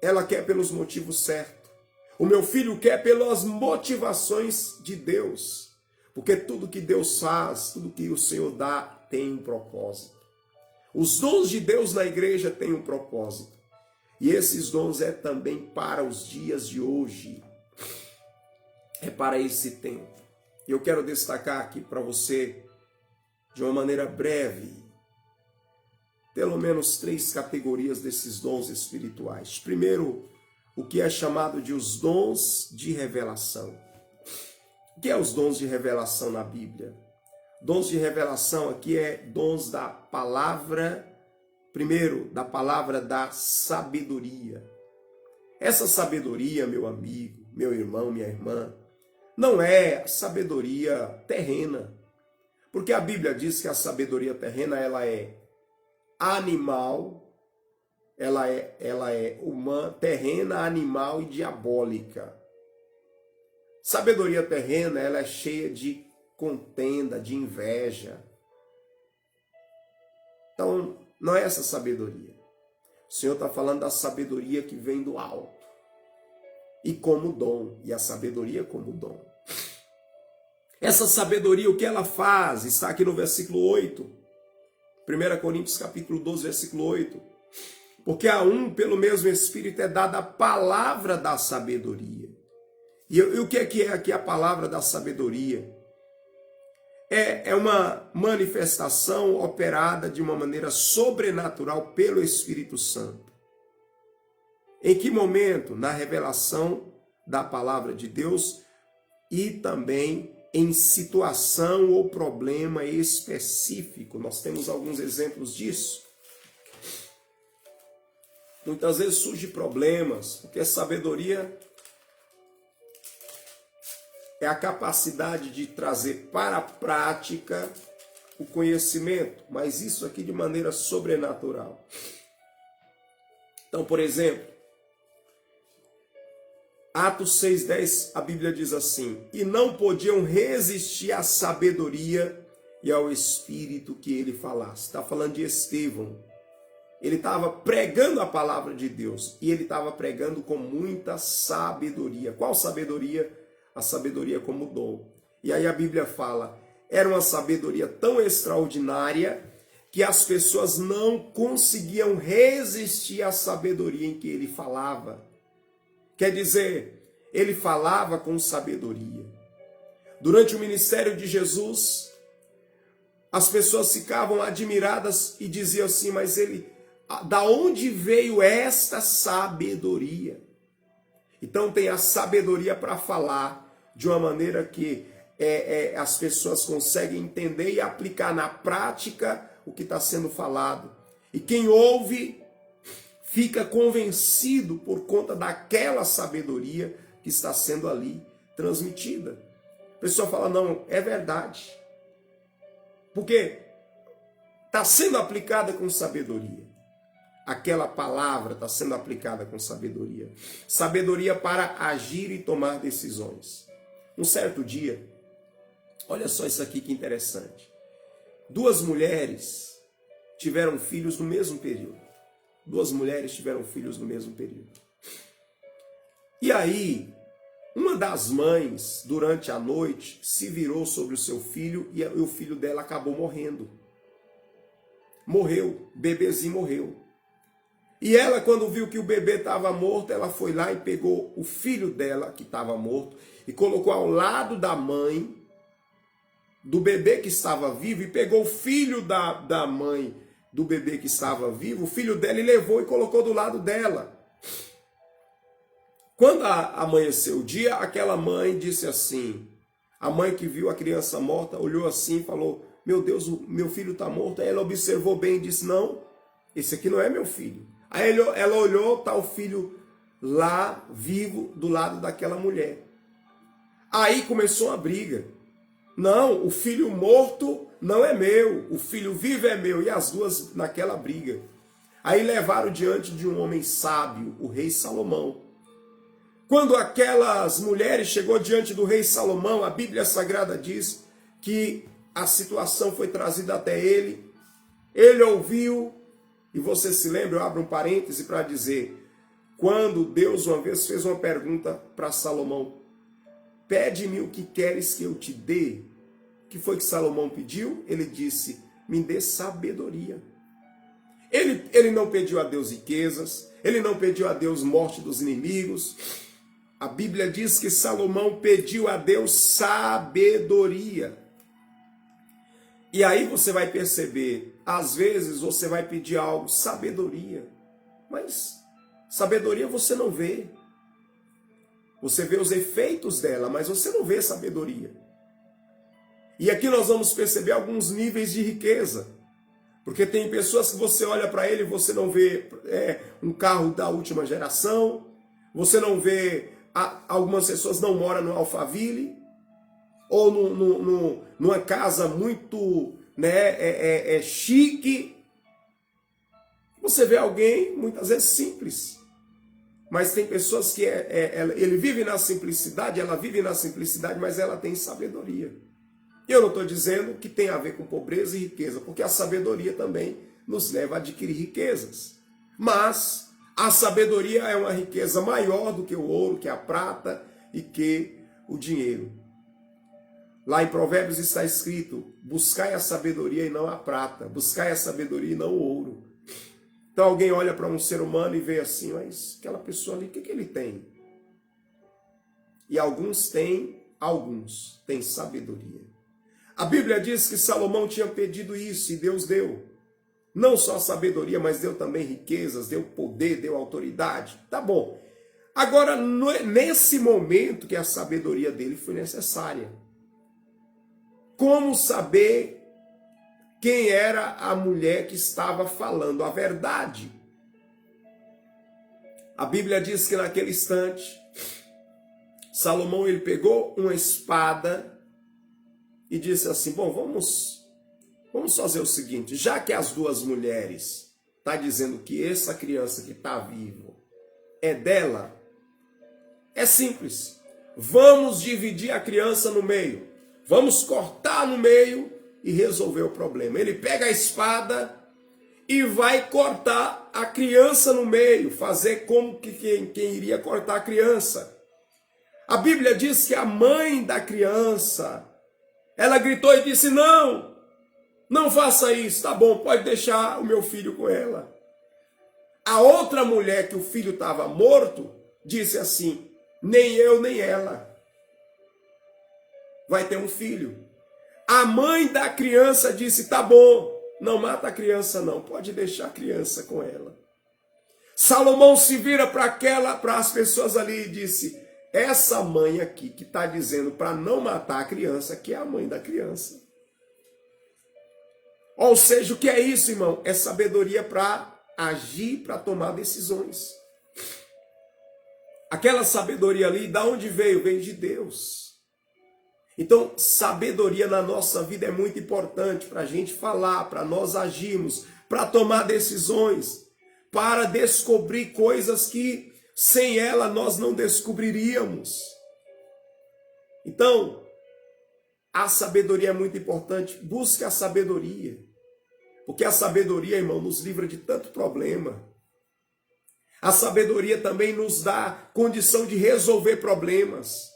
ela quer pelos motivos certos. O meu filho quer pelas motivações de Deus. Porque tudo que Deus faz, tudo que o Senhor dá, tem um propósito. Os dons de Deus na igreja têm um propósito. E esses dons é também para os dias de hoje. É para esse tempo. E eu quero destacar aqui para você, de uma maneira breve, pelo menos 3 categorias desses dons espirituais. Primeiro, o que é chamado de os dons de revelação. O que é os dons de revelação na Bíblia? Dons de revelação aqui é dons da palavra, primeiro, da palavra da sabedoria. Essa sabedoria, meu amigo, meu irmão, minha irmã, não é sabedoria terrena. Porque a Bíblia diz que a sabedoria terrena, ela é animal, ela é humana, terrena, animal e diabólica. Sabedoria terrena, ela é cheia de contenda, de inveja. Então, não é essa sabedoria. O Senhor está falando da sabedoria que vem do alto. E como dom. E a sabedoria como dom. Essa sabedoria, o que ela faz? Está aqui no versículo 8. 1 Coríntios capítulo 12, versículo 8. Porque a um, pelo mesmo Espírito, é dada a palavra da sabedoria. E o que é aqui a palavra da sabedoria? É uma manifestação operada de uma maneira sobrenatural pelo Espírito Santo. Em que momento? Na revelação da palavra de Deus e também em situação ou problema específico. Nós temos alguns exemplos disso. Muitas vezes surgem problemas, porque a sabedoria é a capacidade de trazer para a prática o conhecimento, mas isso aqui de maneira sobrenatural. Então, por exemplo, Atos 6,10, a Bíblia diz assim: e não podiam resistir à sabedoria e ao Espírito que ele falasse. Está falando de Estevão. Ele estava pregando a palavra de Deus e ele estava pregando com muita sabedoria. Qual sabedoria? A sabedoria como dom. E aí a Bíblia fala, era uma sabedoria tão extraordinária que as pessoas não conseguiam resistir à sabedoria em que ele falava. Quer dizer, ele falava com sabedoria. Durante o ministério de Jesus, as pessoas ficavam admiradas e diziam assim, mas da onde veio esta sabedoria? Então tem a sabedoria para falar de uma maneira que as pessoas conseguem entender e aplicar na prática o que está sendo falado. E quem ouve fica convencido por conta daquela sabedoria que está sendo ali transmitida. A pessoa fala, não, é verdade. Porque está sendo aplicada com sabedoria. Aquela palavra está sendo aplicada com sabedoria. Sabedoria para agir e tomar decisões. Um certo dia, olha só isso aqui que interessante. 2 mulheres tiveram filhos no mesmo período. 2 mulheres tiveram filhos no mesmo período. E aí, uma das mães, durante a noite, se virou sobre o seu filho e o filho dela acabou morrendo. Morreu, bebezinho morreu. E ela, quando viu que o bebê estava morto, ela foi lá e pegou o filho dela, que estava morto, e colocou ao lado da mãe, do bebê que estava vivo, e pegou o filho da mãe do bebê que estava vivo, o filho dela, e levou e colocou do lado dela. Quando amanheceu o dia, aquela mãe disse assim, a mãe que viu a criança morta, olhou assim e falou, meu Deus, meu filho está morto. Aí ela observou bem e disse, não, esse aqui não é meu filho. Aí ela olhou, está o filho lá, vivo, do lado daquela mulher. Aí começou uma briga. Não, o filho morto não é meu, o filho vivo é meu. E as duas naquela briga. Aí levaram diante de um homem sábio, o rei Salomão. Quando aquelas mulheres chegou diante do rei Salomão, a Bíblia Sagrada diz que a situação foi trazida até ele. Ele ouviu. E você se lembra, eu abro um parêntese para dizer, quando Deus uma vez fez uma pergunta para Salomão, pede-me o que queres que eu te dê. O que foi que Salomão pediu? Ele disse, me dê sabedoria. Ele não pediu a Deus riquezas, ele não pediu a Deus morte dos inimigos. A Bíblia diz que Salomão pediu a Deus sabedoria. E aí você vai perceber, às vezes você vai pedir algo, sabedoria. Mas sabedoria você não vê. Você vê os efeitos dela, mas você não vê sabedoria. E aqui nós vamos perceber alguns níveis de riqueza. Porque tem pessoas que você olha para ele e você não vê um carro da última geração. Você não vê, algumas pessoas não moram no Alphaville. Ou numa casa muito chique. Você vê alguém, muitas vezes, simples. Mas tem pessoas que ele vive na simplicidade, ela vive na simplicidade, mas ela tem sabedoria. Eu não estou dizendo que tem a ver com pobreza e riqueza, porque a sabedoria também nos leva a adquirir riquezas. Mas a sabedoria é uma riqueza maior do que o ouro, que a prata e que o dinheiro. Lá em Provérbios está escrito, buscai a sabedoria e não a prata, buscai a sabedoria e não o ouro. Então alguém olha para um ser humano e vê assim, mas aquela pessoa ali, o que ele tem? E alguns têm sabedoria. A Bíblia diz que Salomão tinha pedido isso e Deus deu. Não só sabedoria, mas deu também riquezas, deu poder, deu autoridade. Tá bom. Agora, nesse momento que a sabedoria dele foi necessária. Como saber quem era a mulher que estava falando a verdade? A Bíblia diz que naquele instante, Salomão ele pegou uma espada e disse assim, bom, vamos fazer o seguinte, já que as duas mulheres estão dizendo que essa criança que está viva é dela, é simples, vamos dividir a criança no meio. Vamos cortar no meio e resolver o problema. Ele pega a espada e vai cortar a criança no meio, fazer como que quem iria cortar a criança. A Bíblia diz que a mãe da criança, ela gritou e disse, não faça isso, tá bom, pode deixar o meu filho com ela. A outra mulher que o filho estava morto, disse assim, nem eu nem ela. Vai ter um filho. A mãe da criança disse, tá bom, não mata a criança não, pode deixar a criança com ela. Salomão se vira para as pessoas ali e disse, essa mãe aqui que está dizendo para não matar a criança, que é a mãe da criança. Ou seja, o que é isso, irmão? É sabedoria para agir, para tomar decisões. Aquela sabedoria ali, da onde veio? Veio de Deus. Então, sabedoria na nossa vida é muito importante para a gente falar, para nós agirmos, para tomar decisões, para descobrir coisas que sem ela nós não descobriríamos. Então, a sabedoria é muito importante. Busque a sabedoria. Porque a sabedoria, irmão, nos livra de tanto problema. A sabedoria também nos dá condição de resolver problemas.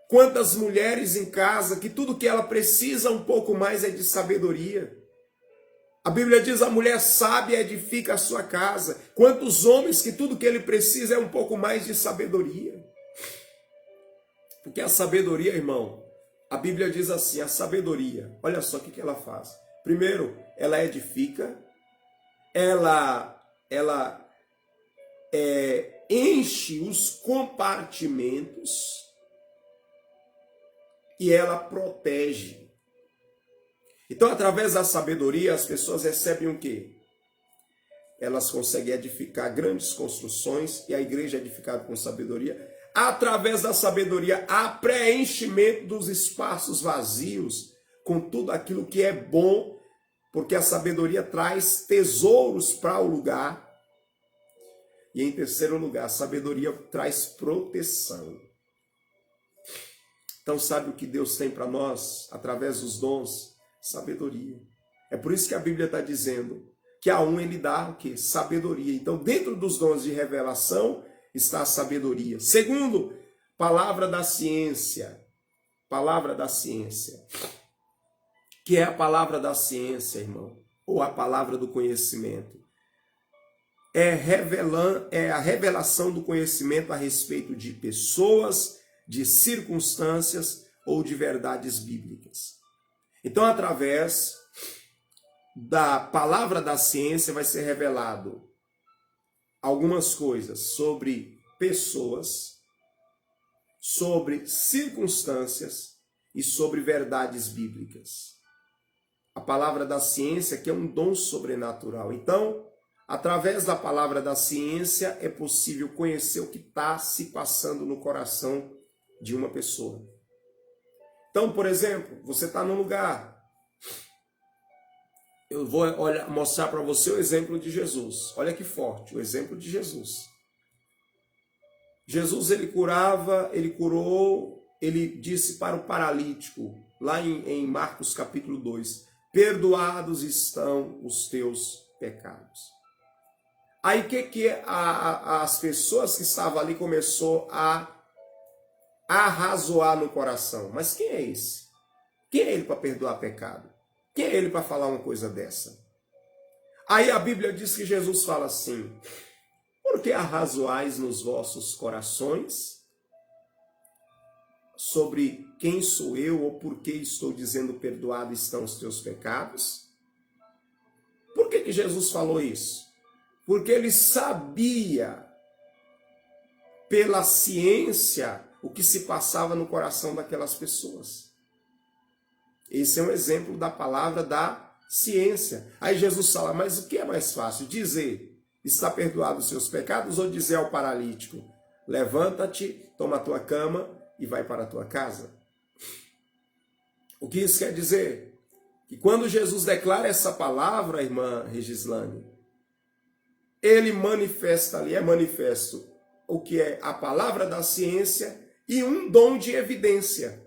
Quantas mulheres em casa que tudo que ela precisa um pouco mais é de sabedoria. A Bíblia diz: a mulher sábia edifica a sua casa. Quantos homens que tudo que ele precisa é um pouco mais de sabedoria. Porque a sabedoria, irmão, a Bíblia diz assim, a sabedoria, olha só o que ela faz. Primeiro, ela edifica, ela enche os compartimentos e ela protege. Então, através da sabedoria, as pessoas recebem o quê? Elas conseguem edificar grandes construções, e a igreja é edificada com sabedoria. Através da sabedoria, há preenchimento dos espaços vazios com tudo aquilo que é bom, porque a sabedoria traz tesouros para o lugar. E em terceiro lugar, a sabedoria traz proteção. Então, sabe o que Deus tem para nós através dos dons? Sabedoria. É por isso que a Bíblia está dizendo que a um ele dá o quê? Sabedoria. Então, dentro dos dons de revelação está a sabedoria. Segundo, palavra da ciência. Palavra da ciência. Que é a palavra da ciência, irmão? Ou a palavra do conhecimento? É a revelação do conhecimento a respeito de pessoas, de circunstâncias ou de verdades bíblicas. Então, através da palavra da ciência vai ser revelado algumas coisas sobre pessoas, sobre circunstâncias e sobre verdades bíblicas. A palavra da ciência que é um dom sobrenatural. Então, através da palavra da ciência é possível conhecer o que está se passando no coração de uma pessoa. Então, por exemplo, você está num lugar. Eu vou mostrar para você o exemplo de Jesus. Olha que forte, o exemplo de Jesus. Jesus, ele curava, ele curou, ele disse para o paralítico, lá em Marcos capítulo 2, perdoados estão os teus pecados. Aí o que as pessoas que estavam ali começou a arrazoar no coração? Mas quem é esse? Quem é ele para perdoar pecado? Quem é ele para falar uma coisa dessa? Aí a Bíblia diz que Jesus fala assim: por que arrazoais nos vossos corações sobre quem sou eu ou por que estou dizendo perdoado estão os teus pecados? Por que Jesus falou isso? Porque ele sabia pela ciência o que se passava no coração daquelas pessoas. Esse é um exemplo da palavra da ciência. Aí Jesus fala, mas o que é mais fácil? Dizer, está perdoado os seus pecados, ou dizer ao paralítico, levanta-te, toma a tua cama e vai para a tua casa? O que isso quer dizer? Que quando Jesus declara essa palavra, irmã Regislane, ele manifesta ali, é manifesto o que é a palavra da ciência e um dom de evidência.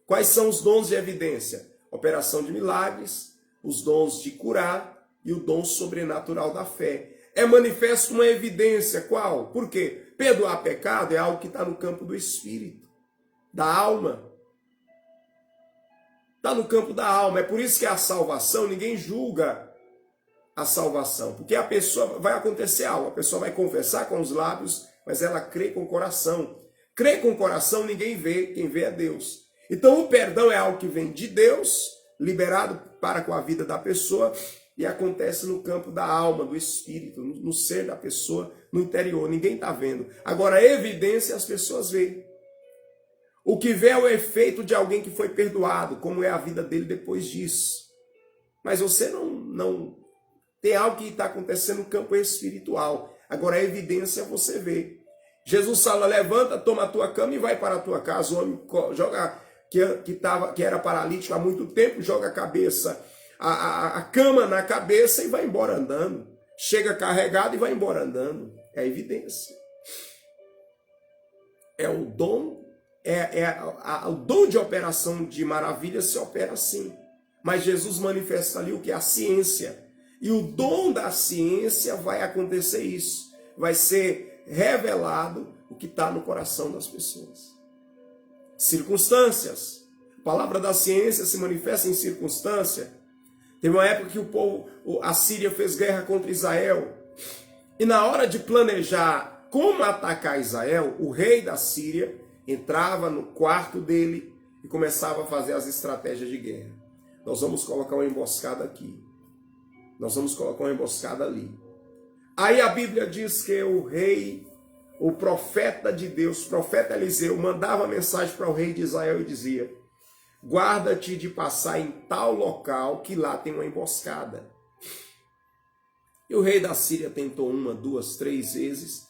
Quais são os dons de evidência? Operação de milagres, os dons de curar e o dom sobrenatural da fé. É manifesto uma evidência, qual? Por quê? Perdoar pecado é algo que está no campo do espírito, da alma. Está no campo da alma. É por isso que a salvação, ninguém julga a salvação. Porque a pessoa, vai acontecer algo, a pessoa vai confessar com os lábios, mas ela crê com o coração. Crê com o coração, ninguém vê, quem vê é Deus. Então o perdão é algo que vem de Deus, liberado para com a vida da pessoa, e acontece no campo da alma, do espírito, no ser da pessoa, no interior. Ninguém está vendo. Agora, a evidência as pessoas veem. O que vê é o efeito de alguém que foi perdoado, como é a vida dele depois disso. Mas você não Tem algo que está acontecendo no campo espiritual. Agora, a evidência você vê. Jesus fala, levanta, toma a tua cama e vai para a tua casa. O homem joga, que era paralítico há muito tempo, joga a cabeça, a cama na cabeça e vai embora andando. Chega carregado e vai embora andando. É a evidência. É o dom, o dom de operação de maravilha se opera assim. Mas Jesus manifesta ali o que é a ciência. E o dom da ciência vai acontecer isso. Vai ser revelado o que está no coração das pessoas. Circunstâncias. A palavra da ciência se manifesta em circunstância. Teve uma época que a Síria fez guerra contra Israel. E na hora de planejar como atacar Israel, o rei da Síria entrava no quarto dele e começava a fazer as estratégias de guerra. Nós vamos colocar uma emboscada aqui. Nós vamos colocar uma emboscada ali. Aí a Bíblia diz que o rei, o profeta de Deus, o profeta Eliseu, mandava mensagem para o rei de Israel e dizia: guarda-te de passar em tal local que lá tem uma emboscada. E o rei da Síria tentou 1, 2, 3 vezes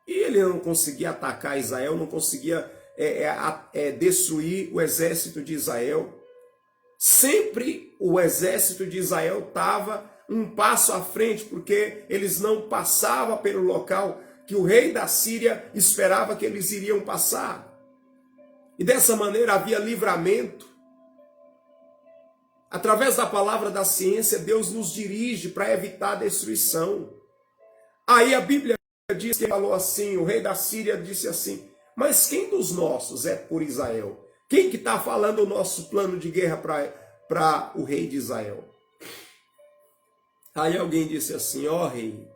e ele não conseguia atacar Israel, não conseguia destruir o exército de Israel. Sempre o exército de Israel estava um passo à frente, porque eles não passavam pelo local que o rei da Síria esperava que eles iriam passar. E dessa maneira havia livramento. Através da palavra da ciência, Deus nos dirige para evitar a destruição. Aí a Bíblia diz que ele falou assim, o rei da Síria disse assim, mas quem dos nossos é por Israel? Quem que está falando o nosso plano de guerra para o rei de Israel? Aí alguém disse assim, ó rei,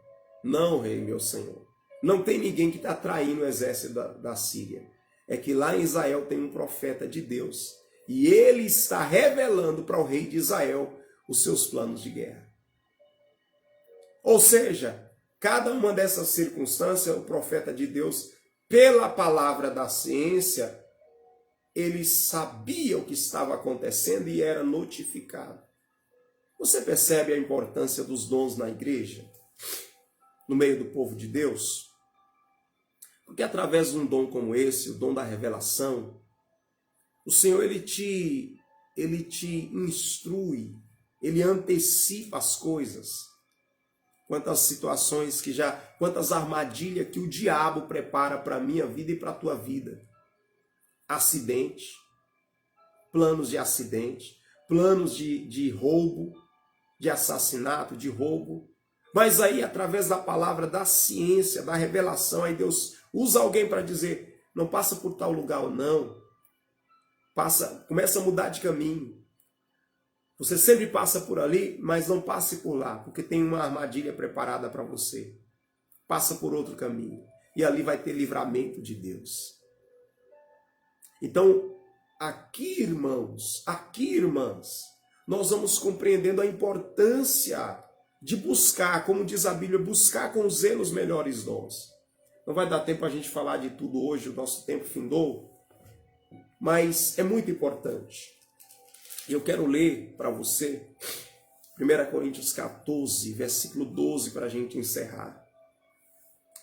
não rei, meu senhor, não tem ninguém que está traindo o exército da Síria. É que lá em Israel tem um profeta de Deus e ele está revelando para o rei de Israel os seus planos de guerra. Ou seja, cada uma dessas circunstâncias, o profeta de Deus, pela palavra da ciência, ele sabia o que estava acontecendo e era notificado. Você percebe a importância dos dons na igreja, no meio do povo de Deus? Porque através de um dom como esse, o dom da revelação, o Senhor ele te instrui, ele antecipa as coisas. Quantas situações quantas armadilhas que o diabo prepara para a minha vida e para a tua vida. Acidente, planos de acidente, planos de roubo, de assassinato, de roubo. Mas aí, através da palavra da ciência, da revelação, aí Deus usa alguém para dizer, não passa por tal lugar ou não. Começa a mudar de caminho. Você sempre passa por ali, mas não passe por lá, porque tem uma armadilha preparada para você. Passa por outro caminho. E ali vai ter livramento de Deus. Então, aqui, irmãos, aqui, irmãs, nós vamos compreendendo a importância de buscar, como diz a Bíblia, buscar com zelo os melhores dons. Não vai dar tempo a gente falar de tudo hoje, o nosso tempo findou, mas é muito importante. Eu quero ler para você 1 Coríntios 14, versículo 12, para a gente encerrar.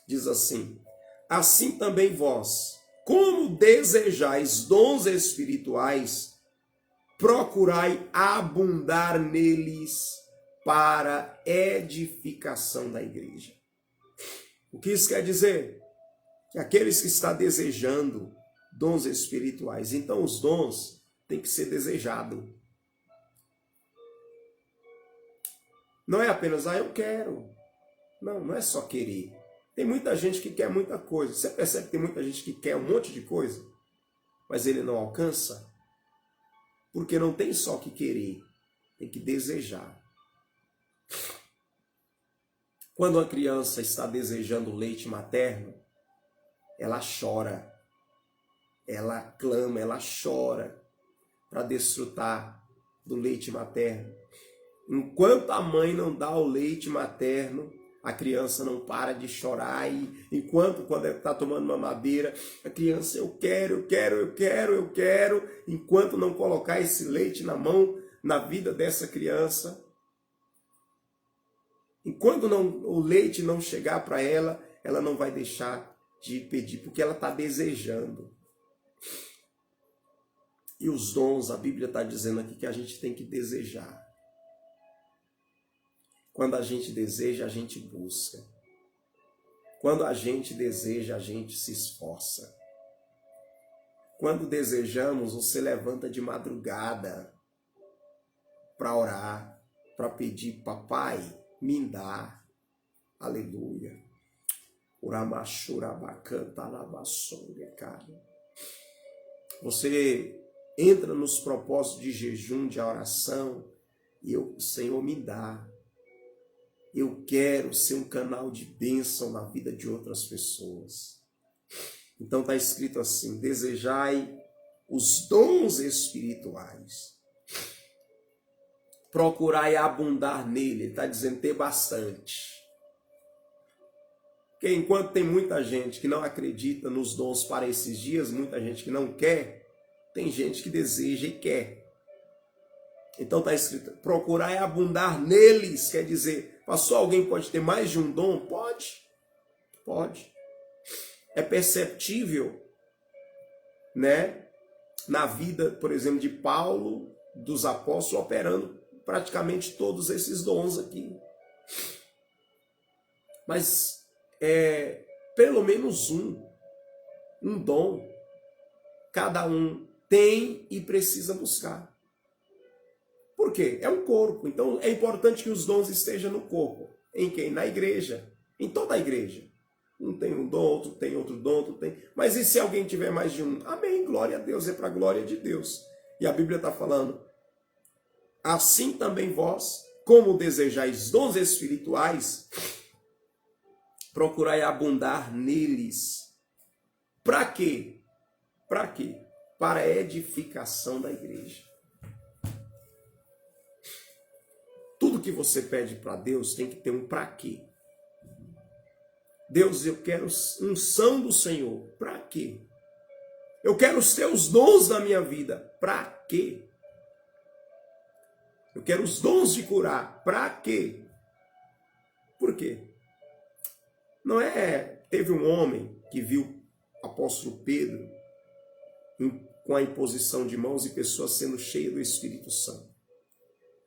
Diz assim, assim também vós, como desejais dons espirituais, procurai abundar neles para edificação da igreja. O que isso quer dizer? Que aqueles que estão desejando dons espirituais, então os dons têm que ser desejados. Não é apenas, eu quero. Não é só querer. Tem muita gente que quer muita coisa. Você percebe que tem muita gente que quer um monte de coisa, mas ele não alcança? Porque não tem só que querer, tem que desejar. Quando uma criança está desejando leite materno, ela chora, ela clama, ela chora para desfrutar do leite materno. Enquanto a mãe não dá o leite materno, a criança não para de chorar. E quando ela está tomando uma mamadeira, a criança, eu quero. Enquanto não colocar esse leite na mão, na vida dessa criança, Enquanto o leite não chegar para ela, ela não vai deixar de pedir, porque ela está desejando. E os dons, a Bíblia está dizendo aqui que a gente tem que desejar. Quando a gente deseja, a gente busca. Quando a gente deseja, a gente se esforça. Quando desejamos, você levanta de madrugada para orar, para pedir, papai, me dá. Aleluia. Você entra nos propósitos de jejum, de oração, e o Senhor me dá. Eu quero ser um canal de bênção na vida de outras pessoas. Então está escrito assim, desejai os dons espirituais. Procurai abundar nele. Ele está dizendo ter bastante. Porque enquanto tem muita gente que não acredita nos dons para esses dias, muita gente que não quer, tem gente que deseja e quer. Então está escrito, procurai abundar neles, quer dizer, pastor, alguém pode ter mais de um dom? Pode, pode. É perceptível, né, na vida, por exemplo, de Paulo, dos apóstolos, operando praticamente todos esses dons aqui. Mas pelo menos um dom, cada um tem e precisa buscar. Por quê? É um corpo, então é importante que os dons estejam no corpo. Em quem? Na igreja, em toda a igreja. Um tem um dom, outro tem outro dom, outro tem... Mas e se alguém tiver mais de um? Amém, glória a Deus, é para a glória de Deus. E a Bíblia está falando, assim também vós, como desejais dons espirituais, procurai abundar neles. Para quê? Para quê? Para a edificação da igreja. Tudo que você pede para Deus tem que ter um para quê. Deus, eu quero unção do Senhor. Para quê? Eu quero os teus dons na minha vida. Para quê? Eu quero os dons de curar. Para quê? Por quê? Não é... Teve um homem que viu o apóstolo Pedro com a imposição de mãos e pessoas sendo cheias do Espírito Santo.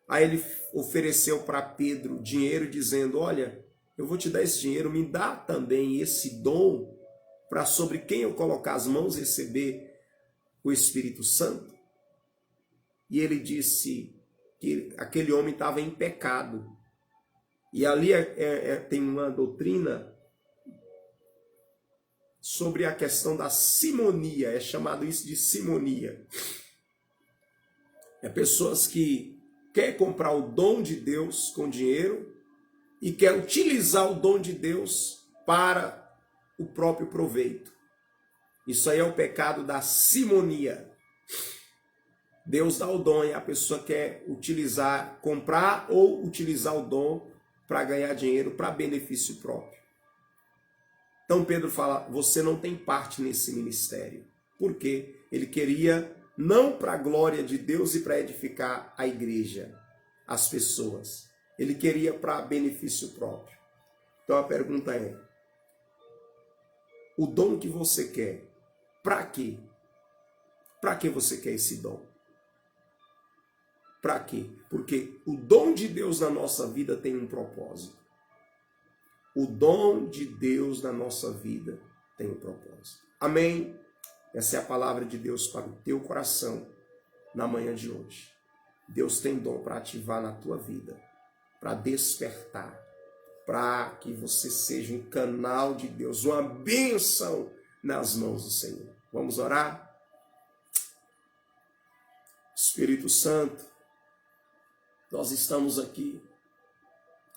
Aí ele ofereceu para Pedro dinheiro dizendo, olha, eu vou te dar esse dinheiro, me dá também esse dom para sobre quem eu colocar as mãos receber o Espírito Santo. E ele disse que aquele homem estava em pecado. E ali tem uma doutrina sobre a questão da simonia, é chamado isso de simonia. É pessoas que querem comprar o dom de Deus com dinheiro e quer utilizar o dom de Deus para o próprio proveito. Isso aí é o pecado da simonia. Deus dá o dom e a pessoa quer utilizar, comprar ou utilizar o dom para ganhar dinheiro para benefício próprio. Então Pedro fala, você não tem parte nesse ministério. Por quê? Ele queria não para a glória de Deus e para edificar a igreja, as pessoas. Ele queria para benefício próprio. Então a pergunta é, o dom que você quer, para quê? Para que você quer esse dom? Para quê? Porque o dom de Deus na nossa vida tem um propósito. O dom de Deus na nossa vida tem um propósito. Amém? Essa é a palavra de Deus para o teu coração na manhã de hoje. Deus tem dom para ativar na tua vida, para despertar, para que você seja um canal de Deus, uma bênção nas mãos do Senhor. Vamos orar? Espírito Santo, nós estamos aqui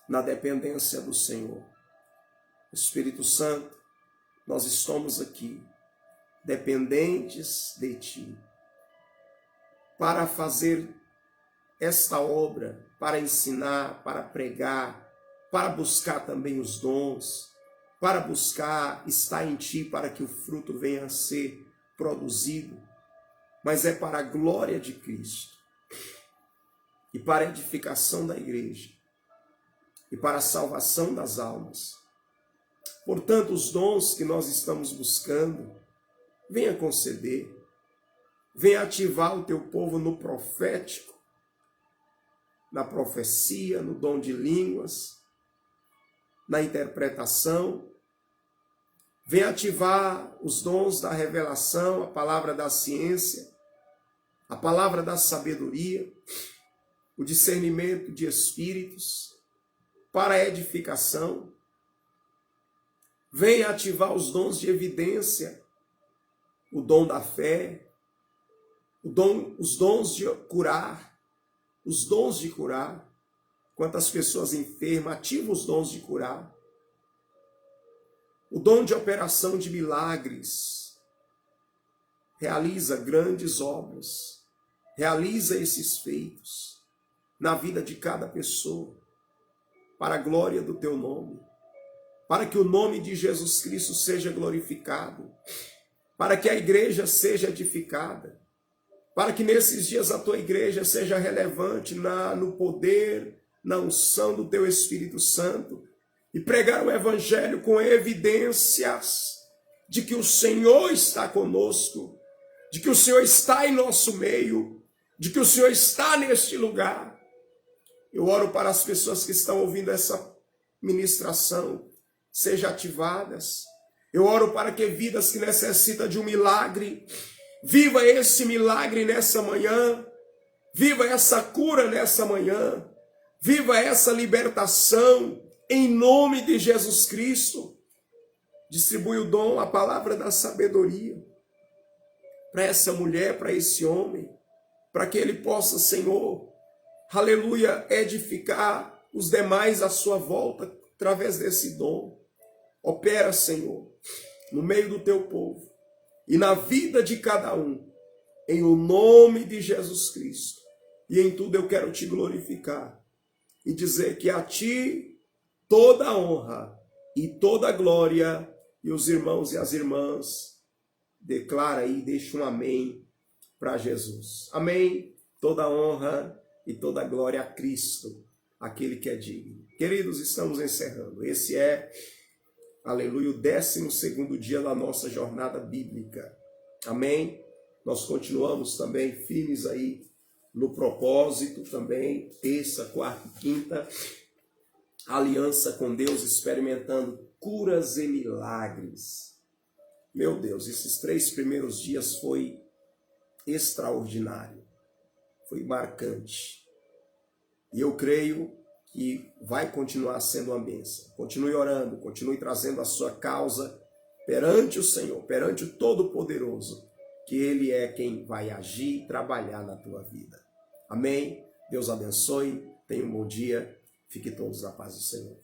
na dependência do Senhor. Espírito Santo, nós estamos aqui dependentes de Ti para fazer esta obra, para ensinar, para pregar, para buscar também os dons, para buscar estar em Ti para que o fruto venha a ser produzido, mas é para a glória de Cristo e para a edificação da igreja. e para a salvação das almas. Portanto, os dons que nós estamos buscando, venha conceder, venha ativar o teu povo no profético, na profecia, no dom de línguas, na interpretação. Venha ativar os dons da revelação, a palavra da ciência, a palavra da sabedoria, o discernimento de espíritos, para a edificação. Venha ativar os dons de evidência, o dom da fé, os dons de curar, os dons de curar. Quantas pessoas enfermas, ativa os dons de curar. O dom de operação de milagres. Realiza grandes obras. Realiza esses feitos na vida de cada pessoa, para a glória do teu nome, para que o nome de Jesus Cristo seja glorificado, para que a igreja seja edificada, para que nesses dias a tua igreja seja relevante no poder, na unção do teu Espírito Santo, e pregar o evangelho com evidências de que o Senhor está conosco, de que o Senhor está em nosso meio, de que o Senhor está neste lugar. Eu oro para as pessoas que estão ouvindo essa ministração, sejam ativadas. Eu oro para que vidas que necessitam de um milagre, viva esse milagre nessa manhã, viva essa cura nessa manhã, viva essa libertação em nome de Jesus Cristo. Distribui o dom, a palavra da sabedoria para essa mulher, para esse homem, para que ele possa, Senhor, aleluia, edificar os demais à sua volta através desse dom. Opera, Senhor, no meio do teu povo e na vida de cada um, em o nome de Jesus Cristo. E em tudo eu quero te glorificar e dizer que a ti toda a honra e toda a glória. E os irmãos e as irmãs, declara aí, deixa um amém para Jesus. Amém. Toda a honra e toda a glória a Cristo, aquele que é digno. Queridos, estamos encerrando. Esse é, aleluia, o 12º dia da nossa jornada bíblica. Amém. Nós continuamos também firmes aí no propósito também, terça, quarta e quinta, aliança com Deus, experimentando curas e milagres. Meu Deus, esses 3 primeiros dias foi extraordinário, foi marcante. E eu creio que vai continuar sendo uma bênção. Continue orando, continue trazendo a sua causa perante o Senhor, perante o Todo-Poderoso, que Ele é quem vai agir e trabalhar na tua vida. Amém? Deus abençoe, tenha um bom dia, fique todos na paz do Senhor.